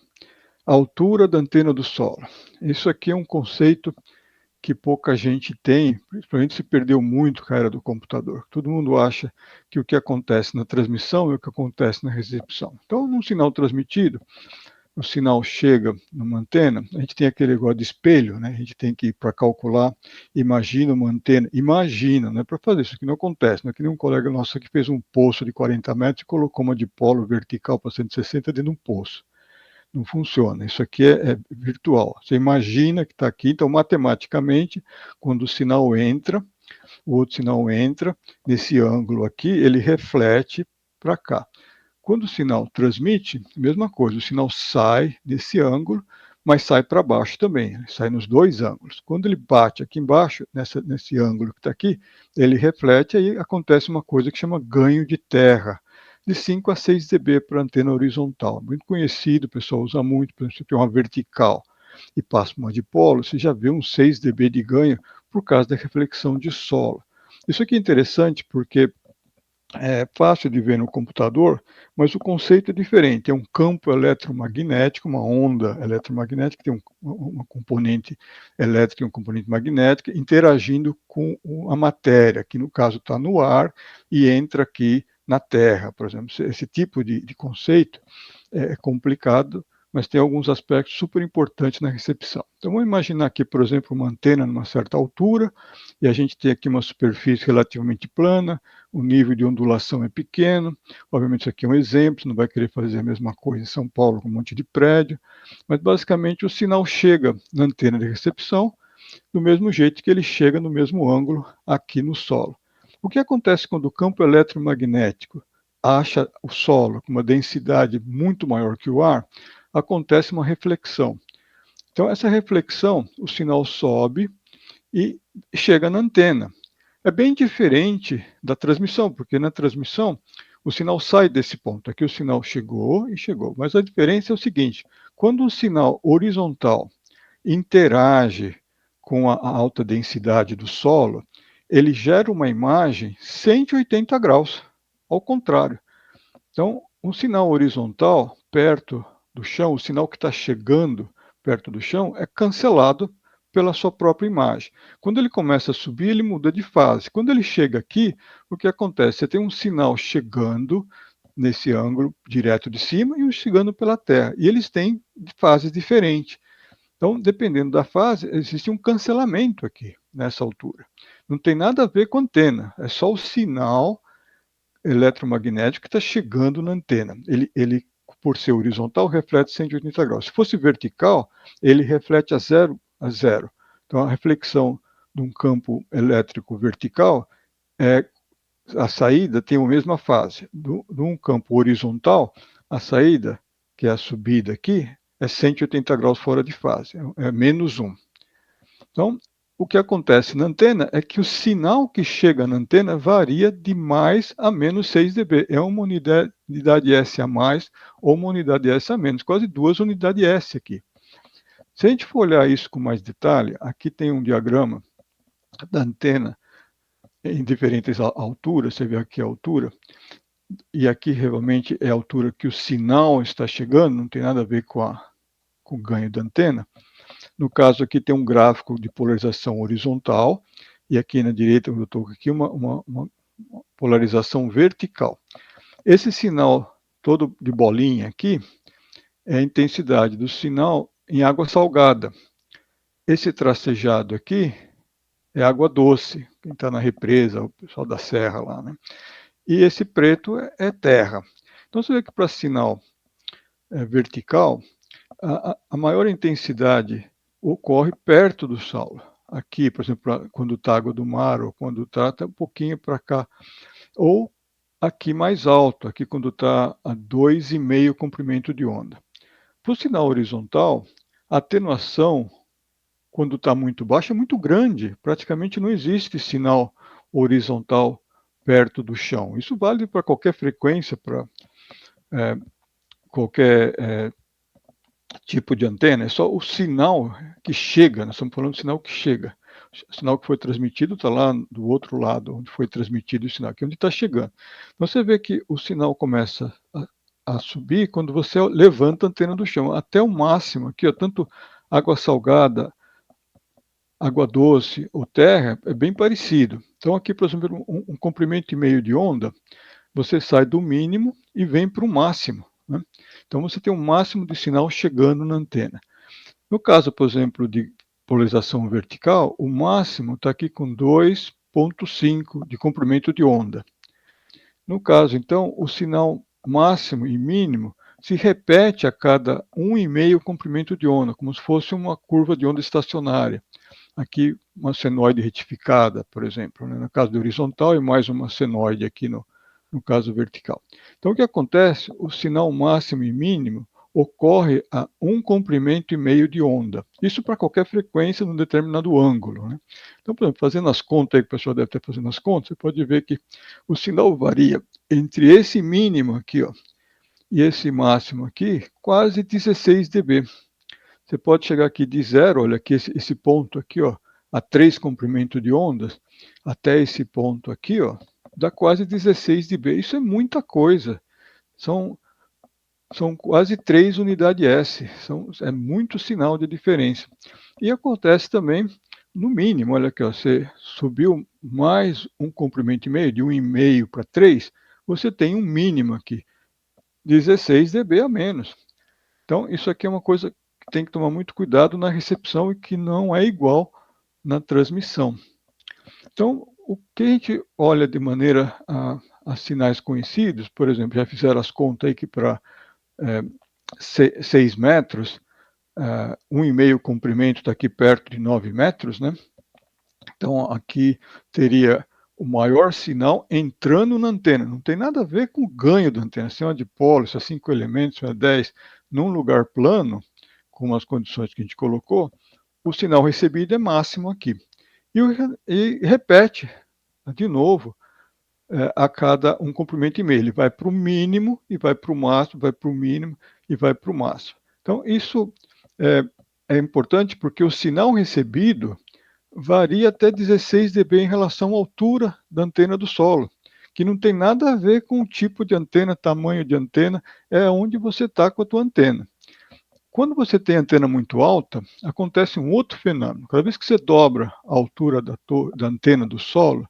A altura da antena do solo. Isso aqui é um conceito que pouca gente tem, principalmente se perdeu muito com a era do computador. Todo mundo acha que o que acontece na transmissão é o que acontece na recepção. Então, num sinal transmitido, o sinal chega numa antena, a gente tem aquele negócio de espelho, né? A gente tem que ir para calcular, imagina uma antena, imagina, não é para fazer isso, que não acontece, não é que nem um colega nosso que fez um poço de 40 metros e colocou uma dipolo vertical para 160 dentro de um poço. Não funciona. Isso aqui é virtual. Você imagina que está aqui, então matematicamente, quando o sinal entra, o outro sinal entra, nesse ângulo aqui, ele reflete para cá. Quando o sinal transmite, mesma coisa, o sinal sai desse ângulo, mas sai para baixo também, sai nos dois ângulos. Quando ele bate aqui embaixo, nesse ângulo que está aqui, ele reflete, aí acontece uma coisa que chama ganho de terra, de 5 a 6 dB para antena horizontal. Muito conhecido, o pessoal usa muito, por exemplo, se tem uma vertical e passa uma dipolo, você já vê uns 6 dB de ganho por causa da reflexão de solo. Isso aqui é interessante porque é fácil de ver no computador, mas o conceito é diferente. É um campo eletromagnético, uma onda eletromagnética, que tem uma componente elétrica e um componente magnética, interagindo com a matéria, que no caso está no ar e entra aqui na Terra, por exemplo. Esse tipo de conceito é complicado, mas tem alguns aspectos super importantes na recepção. Então, vamos imaginar aqui, por exemplo, uma antena numa certa altura, e a gente tem aqui uma superfície relativamente plana, o nível de ondulação é pequeno, obviamente isso aqui é um exemplo, você não vai querer fazer a mesma coisa em São Paulo com um monte de prédio, mas basicamente o sinal chega na antena de recepção do mesmo jeito que ele chega no mesmo ângulo aqui no solo. O que acontece quando o campo eletromagnético acha o solo com uma densidade muito maior que o ar? Acontece uma reflexão. Então, essa reflexão, o sinal sobe e chega na antena. É bem diferente da transmissão, porque na transmissão o sinal sai desse ponto. Aqui o sinal chegou e chegou. Mas a diferença é o seguinte: quando o sinal horizontal interage com a alta densidade do solo, ele gera uma imagem 180 graus, ao contrário. Então, um sinal horizontal perto do chão, o sinal que está chegando perto do chão, é cancelado pela sua própria imagem. Quando ele começa a subir, ele muda de fase. Quando ele chega aqui, o que acontece? Você tem um sinal chegando nesse ângulo direto de cima e um chegando pela Terra. E eles têm fases diferentes. Então, dependendo da fase, existe um cancelamento aqui, nessa altura. Não tem nada a ver com a antena, é só o sinal eletromagnético que está chegando na antena. Ele, por ser horizontal, reflete 180 graus. Se fosse vertical, ele reflete a zero a zero. Então, a reflexão de um campo elétrico vertical, a saída tem a mesma fase. De um campo horizontal, a saída, que é a subida aqui, é 180 graus fora de fase, é menos 1. Então, o que acontece na antena é que o sinal que chega na antena varia de mais a menos 6 dB. É uma unidade S a mais ou uma unidade S a menos, quase 2 unidades S aqui. Se a gente for olhar isso com mais detalhe, aqui tem um diagrama da antena em diferentes alturas, você vê aqui a altura, e aqui realmente é a altura que o sinal está chegando, não tem nada a ver com o ganho da antena. No caso aqui tem um gráfico de polarização horizontal, e aqui na direita, eu estou aqui, uma polarização vertical. Esse sinal todo de bolinha aqui é a intensidade do sinal em água salgada. Esse tracejado aqui é água doce, quem está na represa, o pessoal da serra lá, né? E esse preto é terra. Então você vê que para sinal vertical, a maior intensidade ocorre perto do solo. Aqui, por exemplo, quando está água do mar, ou quando está um pouquinho para cá, ou aqui mais alto, aqui quando está a 2,5 comprimento de onda. Para o sinal horizontal, a atenuação, quando está muito baixa, é muito grande. Praticamente não existe sinal horizontal perto do chão. Isso vale para qualquer frequência, para qualquer tipo de antena. É só o sinal que chega, nós estamos falando do sinal que chega. O sinal que foi transmitido está lá do outro lado, onde foi transmitido o sinal, aqui onde está chegando. Então você vê que o sinal começa a subir quando você levanta a antena do chão, até o máximo aqui, ó, tanto água salgada, água doce ou terra, é bem parecido. Então aqui, por exemplo, um comprimento e meio de onda, você sai do mínimo e vem para o máximo, né? Então você tem um máximo de sinal chegando na antena. No caso, por exemplo, de polarização vertical, o máximo está aqui com 2,5 de comprimento de onda. No caso, então, o sinal máximo e mínimo se repete a cada 1,5 comprimento de onda, como se fosse uma curva de onda estacionária. Aqui, uma senoide retificada, por exemplo, né? No caso do horizontal, e mais uma senoide aqui no caso vertical. Então, o que acontece? O sinal máximo e mínimo ocorre a 1,5 comprimento de onda. Isso para qualquer frequência num determinado ângulo, né? Então, por exemplo, fazendo as contas aí, que o pessoal deve estar fazendo as contas, você pode ver que o sinal varia entre esse mínimo aqui, ó, e esse máximo aqui, quase 16 dB. Você pode chegar aqui de zero, olha aqui esse ponto aqui, ó, a 3 comprimentos de ondas, até esse ponto aqui, ó, dá quase 16 dB. Isso é muita coisa. São quase 3 unidades S. É muito sinal de diferença. E acontece também no mínimo, olha aqui, ó, você subiu mais um comprimento e meio, de 1,5 para 3, você tem um mínimo aqui, 16 dB a menos. Então, isso aqui é uma coisa que tem que tomar muito cuidado na recepção e que não é igual na transmissão. Então, o que a gente olha de maneira a sinais conhecidos, por exemplo, já fizeram as contas aí que para 6 metros, 1,5 comprimento está aqui perto de 9 metros, né? Então, aqui teria o maior sinal entrando na antena. Não tem nada a ver com o ganho da antena. Se é uma dipolo, se é 5 elementos, se é 10, num lugar plano, com as condições que a gente colocou, o sinal recebido é máximo aqui. E repete de novo a cada 1,5 comprimento. Ele vai para o mínimo e vai para o máximo, vai para o mínimo e vai para o máximo. Então, isso é importante porque o sinal recebido varia até 16 dB em relação à altura da antena do solo, que não tem nada a ver com o tipo de antena, tamanho de antena, é onde você está com a tua antena. Quando você tem antena muito alta, acontece um outro fenômeno. Cada vez que você dobra a altura da antena do solo,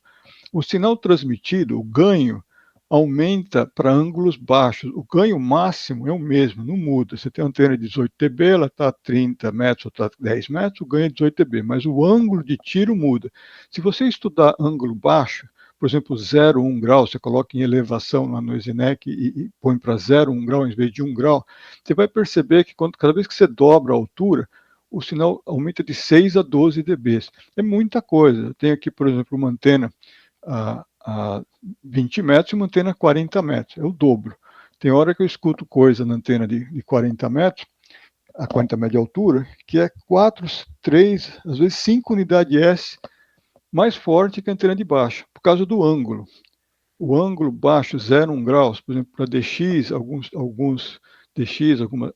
o sinal transmitido, o ganho, aumenta para ângulos baixos. O ganho máximo é o mesmo, não muda. Você tem uma antena de 18 dB, ela está a 30 metros ou está a 10 metros, o ganho é 18 dB, mas o ângulo de tiro muda. Se você estudar ângulo baixo, por exemplo, 0,1 grau, você coloca em elevação lá no EZNEC e põe para 0,1 grau em vez de 1 grau, você vai perceber que cada vez que você dobra a altura, o sinal aumenta de 6 a 12 dB. É muita coisa. Eu tenho aqui, por exemplo, uma antena a 20 metros e uma antena a 40 metros, é o dobro. Tem hora que eu escuto coisa na antena de 40 metros, a 40 metros de altura, que é 4, 3, às vezes 5 unidades S mais forte que a antena de baixo, por causa do ângulo. O ângulo baixo, 0,1 graus, por exemplo, para DX, alguns DX, alguma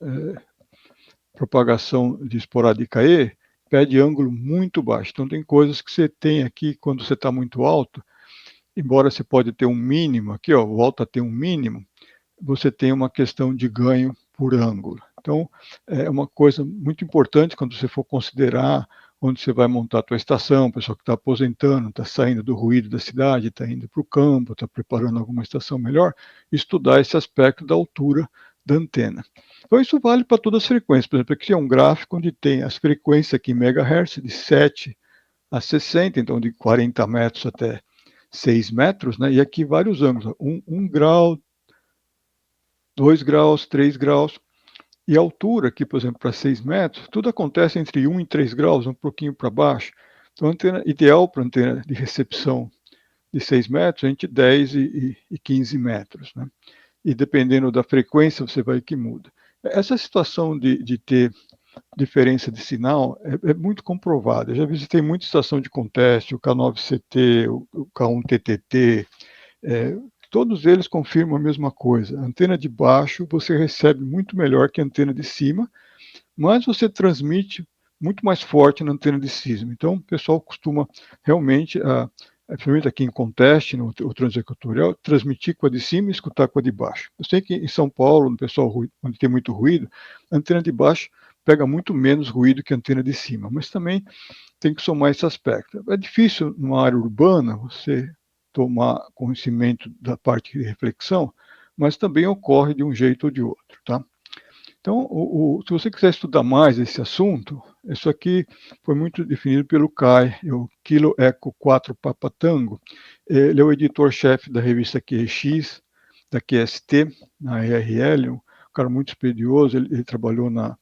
propagação de esporádica E, pede ângulo muito baixo. Então tem coisas que você tem aqui, quando você está muito alto, embora você pode ter um mínimo aqui, ó, volta a ter um mínimo, você tem uma questão de ganho por ângulo. Então, é uma coisa muito importante quando você for considerar onde você vai montar a tua estação, o pessoal que está aposentando, está saindo do ruído da cidade, está indo para o campo, está preparando alguma estação melhor, estudar esse aspecto da altura da antena. Então, isso vale para todas as frequências. Por exemplo, aqui é um gráfico onde tem as frequências aqui em megahertz, de 7 a 60, então de 40 metros até 6 metros, né? E aqui vários ângulos, 1 grau, 2 graus, 3 graus. E a altura aqui, por exemplo, para 6 metros, tudo acontece entre 1 e 3 graus, um pouquinho para baixo. Então, a antena ideal para antena de recepção de 6 metros é entre 10 e 15 metros, né? E dependendo da frequência, você vai que muda. Essa situação de ter diferença de sinal é muito comprovada. Eu já visitei muita estação de conteste, o K9CT, o K1TTT, todos eles confirmam a mesma coisa. A antena de baixo você recebe muito melhor que a antena de cima, mas você transmite muito mais forte na antena de cima. Então, o pessoal costuma realmente, principalmente aqui em conteste, no transequatorial, transmitir com a de cima e escutar com a de baixo. Eu sei que em São Paulo, no pessoal, onde tem muito ruído, a antena de baixo pega muito menos ruído que a antena de cima, mas também tem que somar esse aspecto. É difícil, numa área urbana, você tomar conhecimento da parte de reflexão, mas também ocorre de um jeito ou de outro, tá? Então, se você quiser estudar mais esse assunto, isso aqui foi muito definido pelo CAI, o Kilo Eco 4 Papa Tango. Ele é o editor-chefe da revista QX, da QST, na ERL, um cara muito estudioso, ele trabalhou na,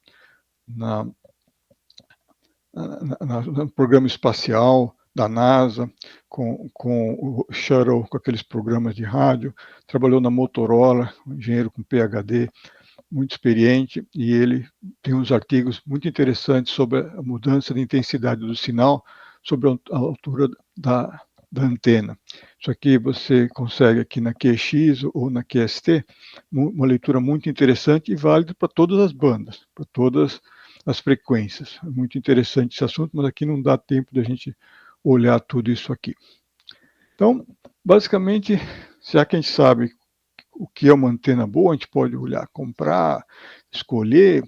no programa espacial da NASA, com o Shuttle, com aqueles programas de rádio, trabalhou na Motorola, um engenheiro com PhD, muito experiente, e ele tem uns artigos muito interessantes sobre a mudança de intensidade do sinal, sobre a altura da antena. Isso aqui você consegue aqui na QX ou na QST, uma leitura muito interessante e válida para todas as bandas, para todas as frequências. É muito interessante esse assunto, mas aqui não dá tempo de a gente olhar tudo isso aqui. Então, basicamente, já que a gente sabe o que é uma antena boa, a gente pode olhar, comprar, escolher,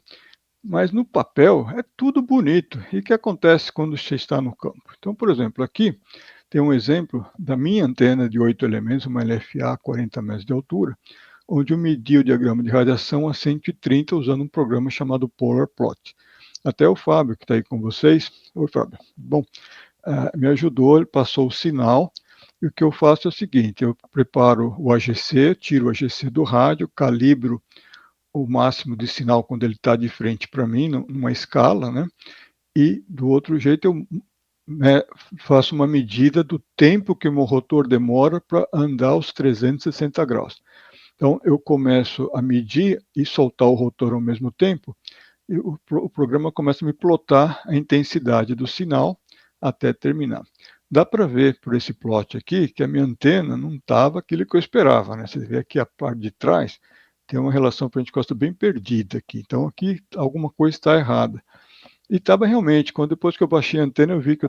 mas no papel é tudo bonito. E o que acontece quando você está no campo? Então, por exemplo, aqui tem um exemplo da minha antena de 8 elementos, uma LFA 40 metros de altura, onde eu medi o diagrama de radiação a 130 usando um programa chamado Polar Plot. Até o Fábio, que está aí com vocês. Oi, Fábio. Bom, me ajudou, ele passou o sinal. E o que eu faço é o seguinte: eu preparo o AGC, tiro o AGC do rádio, calibro o máximo de sinal quando ele está de frente para mim, numa escala, né? E do outro jeito eu faço uma medida do tempo que o meu rotor demora para andar os 360 graus. Então eu começo a medir e soltar o rotor ao mesmo tempo, e o programa começa a me plotar a intensidade do sinal até terminar. Dá para ver por esse plot aqui que a minha antena não estava aquilo que eu esperava, né? Você vê aqui a parte de trás tem uma relação frente-costa bem perdida aqui. Então aqui alguma coisa está errada. E estava realmente, quando depois que eu baixei a antena, eu vi que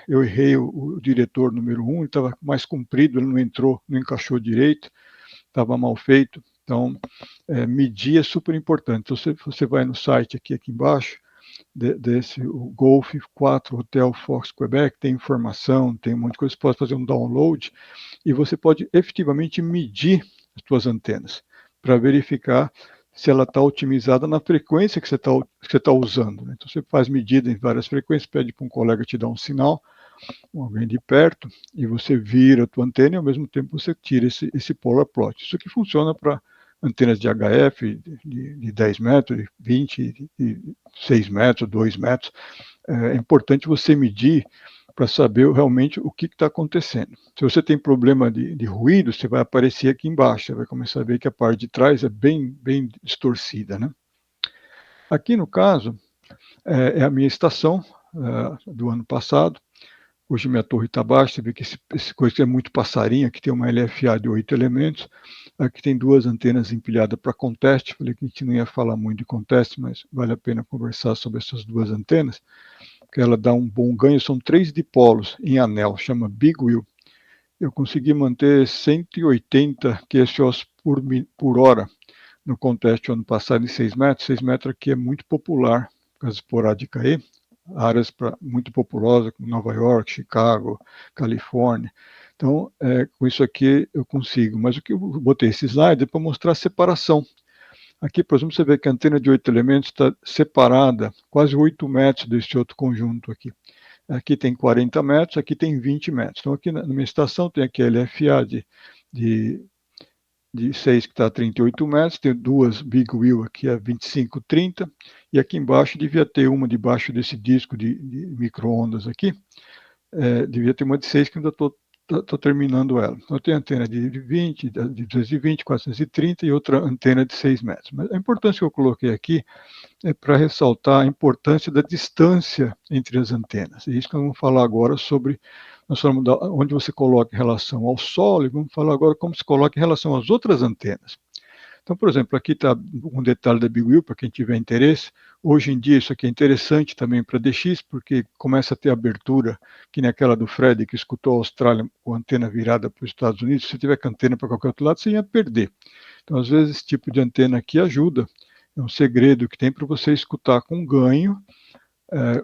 eu errei o diretor número 1, ele estava mais comprido, ele não entrou, não encaixou direito, estava mal feito. Então, medir é super importante. Então, você vai no site aqui embaixo, desse o Golf 4 Hotel Fox Quebec, tem informação, tem um monte de coisa, você pode fazer um download e você pode efetivamente medir as suas antenas para verificar se ela está otimizada na frequência que você tá usando, né? Então você faz medida em várias frequências, pede para um colega te dar um sinal, alguém de perto, e você vira a tua antena e ao mesmo tempo você tira esse polar plot. Isso aqui funciona para antenas de HF de 10 metros, de 20, de 6 metros, 2 metros. É importante você medir para saber realmente o que está acontecendo. Se você tem problema de ruído, você vai aparecer aqui embaixo, você vai começar a ver que a parte de trás é bem distorcida, né? Aqui no caso, é a minha estação do ano passado. Hoje minha torre está baixa, você vê que esse coisa é muito passarinho, aqui tem uma LFA de 8 elementos, aqui tem duas antenas empilhadas para conteste, falei que a gente não ia falar muito de conteste, mas vale a pena conversar sobre essas duas antenas, porque ela dá um bom ganho, são 3 dipolos em anel, chama Big Wheel. Eu consegui manter 180 QSOs por hora no conteste ano passado em 6 metros, 6 metros aqui é muito popular, por causa esporádica aí, áreas muito populosas, como Nova York, Chicago, Califórnia. Então, com isso aqui eu consigo. Mas o que eu botei esse slide é para mostrar a separação. Aqui, por exemplo, você vê que a antena de 8 elementos está separada, quase 8 metros desse outro conjunto aqui. Aqui tem 40 metros, aqui tem 20 metros. Então, aqui na minha estação tem aqui a LFA de de 6 que está a 38 metros, tem duas Big Wheel aqui a 25, 30, e aqui embaixo devia ter uma debaixo desse disco de micro-ondas aqui, devia ter uma de 6 que ainda estou terminando ela. Então tem antena de 20, de 220, 430 e outra antena de 6 metros. Mas a importância que eu coloquei aqui é para ressaltar a importância da distância entre as antenas. É isso que nós vamos falar agora sobre, nós falamos onde você coloca em relação ao solo, e vamos falar agora como se coloca em relação às outras antenas. Então, por exemplo, aqui está um detalhe da Big Wheel, para quem tiver interesse. Hoje em dia isso aqui é interessante também para DX, porque começa a ter abertura, que nem aquela do Fred, que escutou a Austrália com a antena virada para os Estados Unidos. Se você tiver com a antena para qualquer outro lado, você ia perder. Então, às vezes, esse tipo de antena aqui ajuda. É um segredo que tem para você escutar com ganho,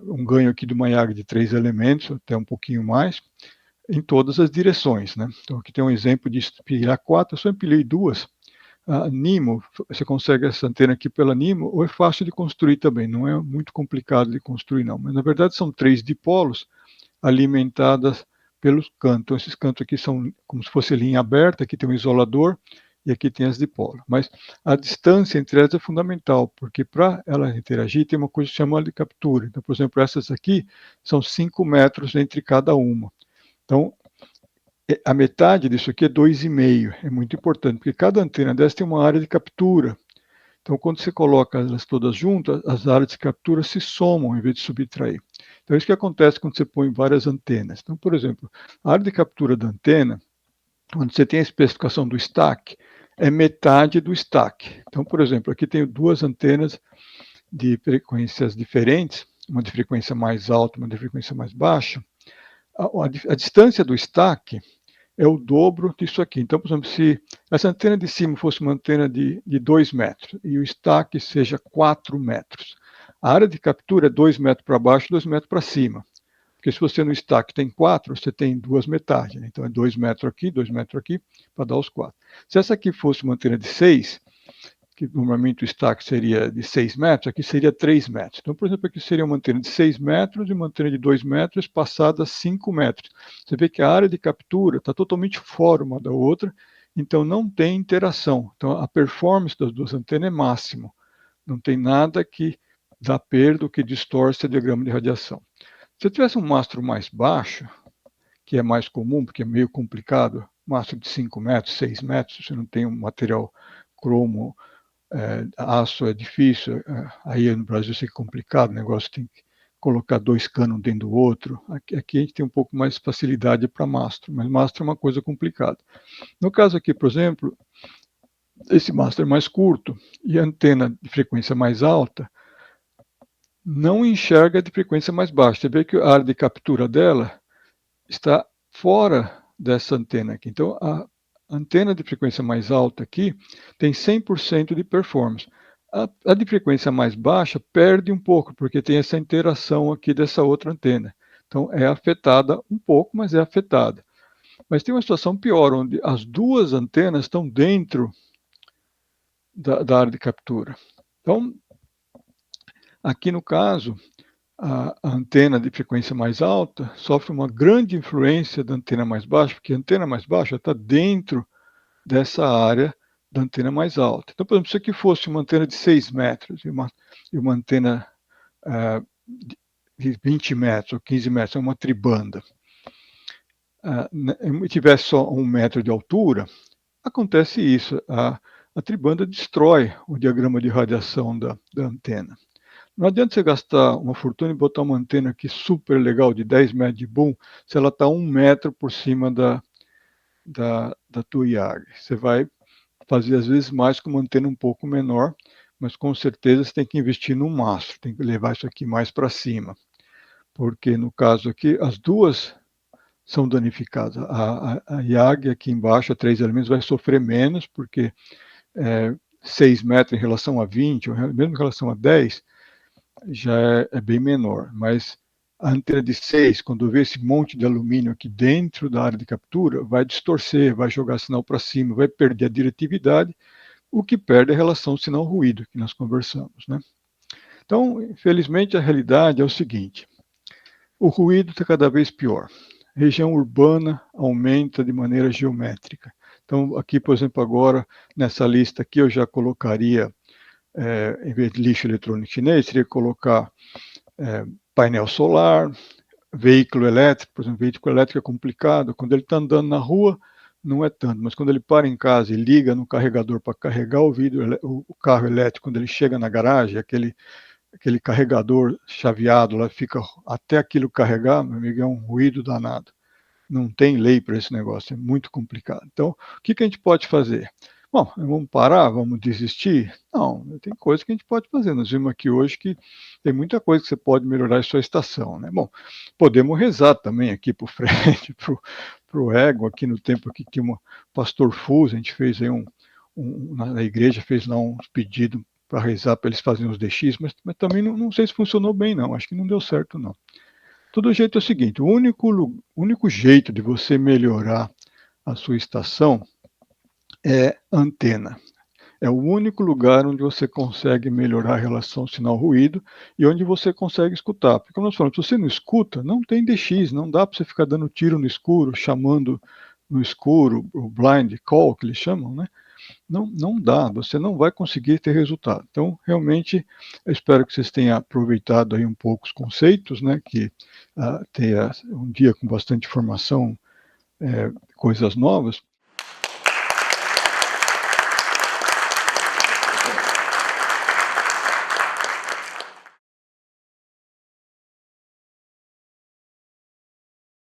um ganho aqui de uma YAG de 3 elementos, até um pouquinho mais, em todas as direções, né? Então aqui tem um exemplo de empilhar 4, eu só empilhei 2. A NIMO, você consegue essa antena aqui pela NIMO, ou é fácil de construir também, não é muito complicado de construir não, mas na verdade são 3 dipolos alimentadas pelos cantos. Então, esses cantos aqui são como se fosse linha aberta, aqui tem um isolador, e aqui tem as dipolas. Mas a distância entre elas é fundamental, porque para ela interagir tem uma coisa chamada de captura. Então, por exemplo, essas aqui são 5 metros entre cada uma. Então, a metade disso aqui é 2,5. É muito importante, porque cada antena dessa tem uma área de captura. Então, quando você coloca elas todas juntas, as áreas de captura se somam em vez de subtrair. Então, isso que acontece quando você põe várias antenas. Então, por exemplo, a área de captura da antena, quando você tem a especificação do stack, é metade do stack. Então, por exemplo, aqui tenho duas antenas de frequências diferentes, uma de frequência mais alta, uma de frequência mais baixa. A distância do stack é o dobro disso aqui. Então, por exemplo, se essa antena de cima fosse uma antena de 2 metros e o stack seja 4 metros, a área de captura é 2 metros para baixo e 2 metros para cima. Porque se você no stack tem 4, você tem duas metades. Né? Então é 2 metros aqui, 2 metros aqui, para dar os 4. Se essa aqui fosse uma antena de 6, que normalmente o stack seria de 6 metros, aqui seria 3 metros. Então, por exemplo, aqui seria uma antena de 6 metros e uma antena de 2 metros passada a 5 metros. Você vê que a área de captura está totalmente fora uma da outra, então não tem interação. Então, a performance das duas antenas é máximo. Não tem nada que dá perda ou que distorce o diagrama de radiação. Se eu tivesse um mastro mais baixo, que é mais comum, porque é meio complicado, mastro de 5 metros, 6 metros, você não tem um material cromo, aço é difícil, aí no Brasil isso é complicado, o negócio tem que colocar 2 canos dentro do outro. Aqui a gente tem um pouco mais facilidade para mastro, mas mastro é uma coisa complicada. No caso aqui, por exemplo, esse mastro é mais curto e a antena de frequência mais alta não enxerga de frequência mais baixa. Você vê que a área de captura dela está fora dessa antena aqui. Então, a antena de frequência mais alta aqui tem 100% de performance. A de frequência mais baixa perde um pouco, porque tem essa interação aqui dessa outra antena. Então, é afetada um pouco, mas é afetada. Mas tem uma situação pior, onde as duas antenas estão dentro da área de captura. Então, aqui no caso, a antena de frequência mais alta sofre uma grande influência da antena mais baixa, porque a antena mais baixa está dentro dessa área da antena mais alta. Então, por exemplo, se aqui fosse uma antena de 6 metros e uma antena de 20 metros ou 15 metros, é uma tribanda, e tivesse só 1 metro de altura, acontece isso, a tribanda destrói o diagrama de radiação da antena. Não adianta você gastar uma fortuna e botar uma antena aqui super legal de 10 metros de boom, se ela está 1 metro por cima da tua YAG. Você vai fazer às vezes mais com uma antena um pouco menor, mas com certeza você tem que investir no mastro, tem que levar isso aqui mais para cima. Porque no caso aqui, as duas são danificadas. A YAG aqui embaixo, a 3 elementos, vai sofrer menos, porque 6 metros em relação a 20, ou mesmo em relação a 10, já é bem menor, mas a antena de 6, quando vê esse monte de alumínio aqui dentro da área de captura, vai distorcer, vai jogar sinal para cima, vai perder a diretividade, o que perde a relação sinal-ruído que nós conversamos, né? Então, infelizmente, a realidade é o seguinte, o ruído está cada vez pior. A região urbana aumenta de maneira geométrica. Então, aqui, por exemplo, agora, nessa lista aqui, eu já colocaria, em vez de lixo eletrônico chinês, seria colocar painel solar, veículo elétrico. Por exemplo, veículo elétrico é complicado, quando ele está andando na rua, não é tanto, mas quando ele para em casa e liga no carregador para carregar o carro elétrico, quando ele chega na garagem, aquele carregador chaveado lá, fica até aquilo carregar, meu amigo, é um ruído danado. Não tem lei para esse negócio, é muito complicado. Então, o que a gente pode fazer? Bom, vamos parar, vamos desistir? Não, tem coisa que a gente pode fazer. Nós vimos aqui hoje que tem muita coisa que você pode melhorar em sua estação, né? Bom, podemos rezar também aqui para o Fred, para o Ego, aqui no tempo aqui que o pastor Fuso, a gente fez aí na igreja, fez lá uns pedidos para rezar, para eles fazerem os DX, mas também não sei se funcionou bem, não. Acho que não deu certo, não. Todo jeito é o seguinte, o único jeito de você melhorar a sua estação é antena. É o único lugar onde você consegue melhorar a relação sinal-ruído e onde você consegue escutar. Porque, como nós falamos, se você não escuta, não tem DX, não dá para você ficar dando tiro no escuro, chamando no escuro, o blind call, que eles chamam, né? Não dá, você não vai conseguir ter resultado. Então, realmente, eu espero que vocês tenham aproveitado aí um pouco os conceitos, né, que tenha um dia com bastante informação, coisas novas,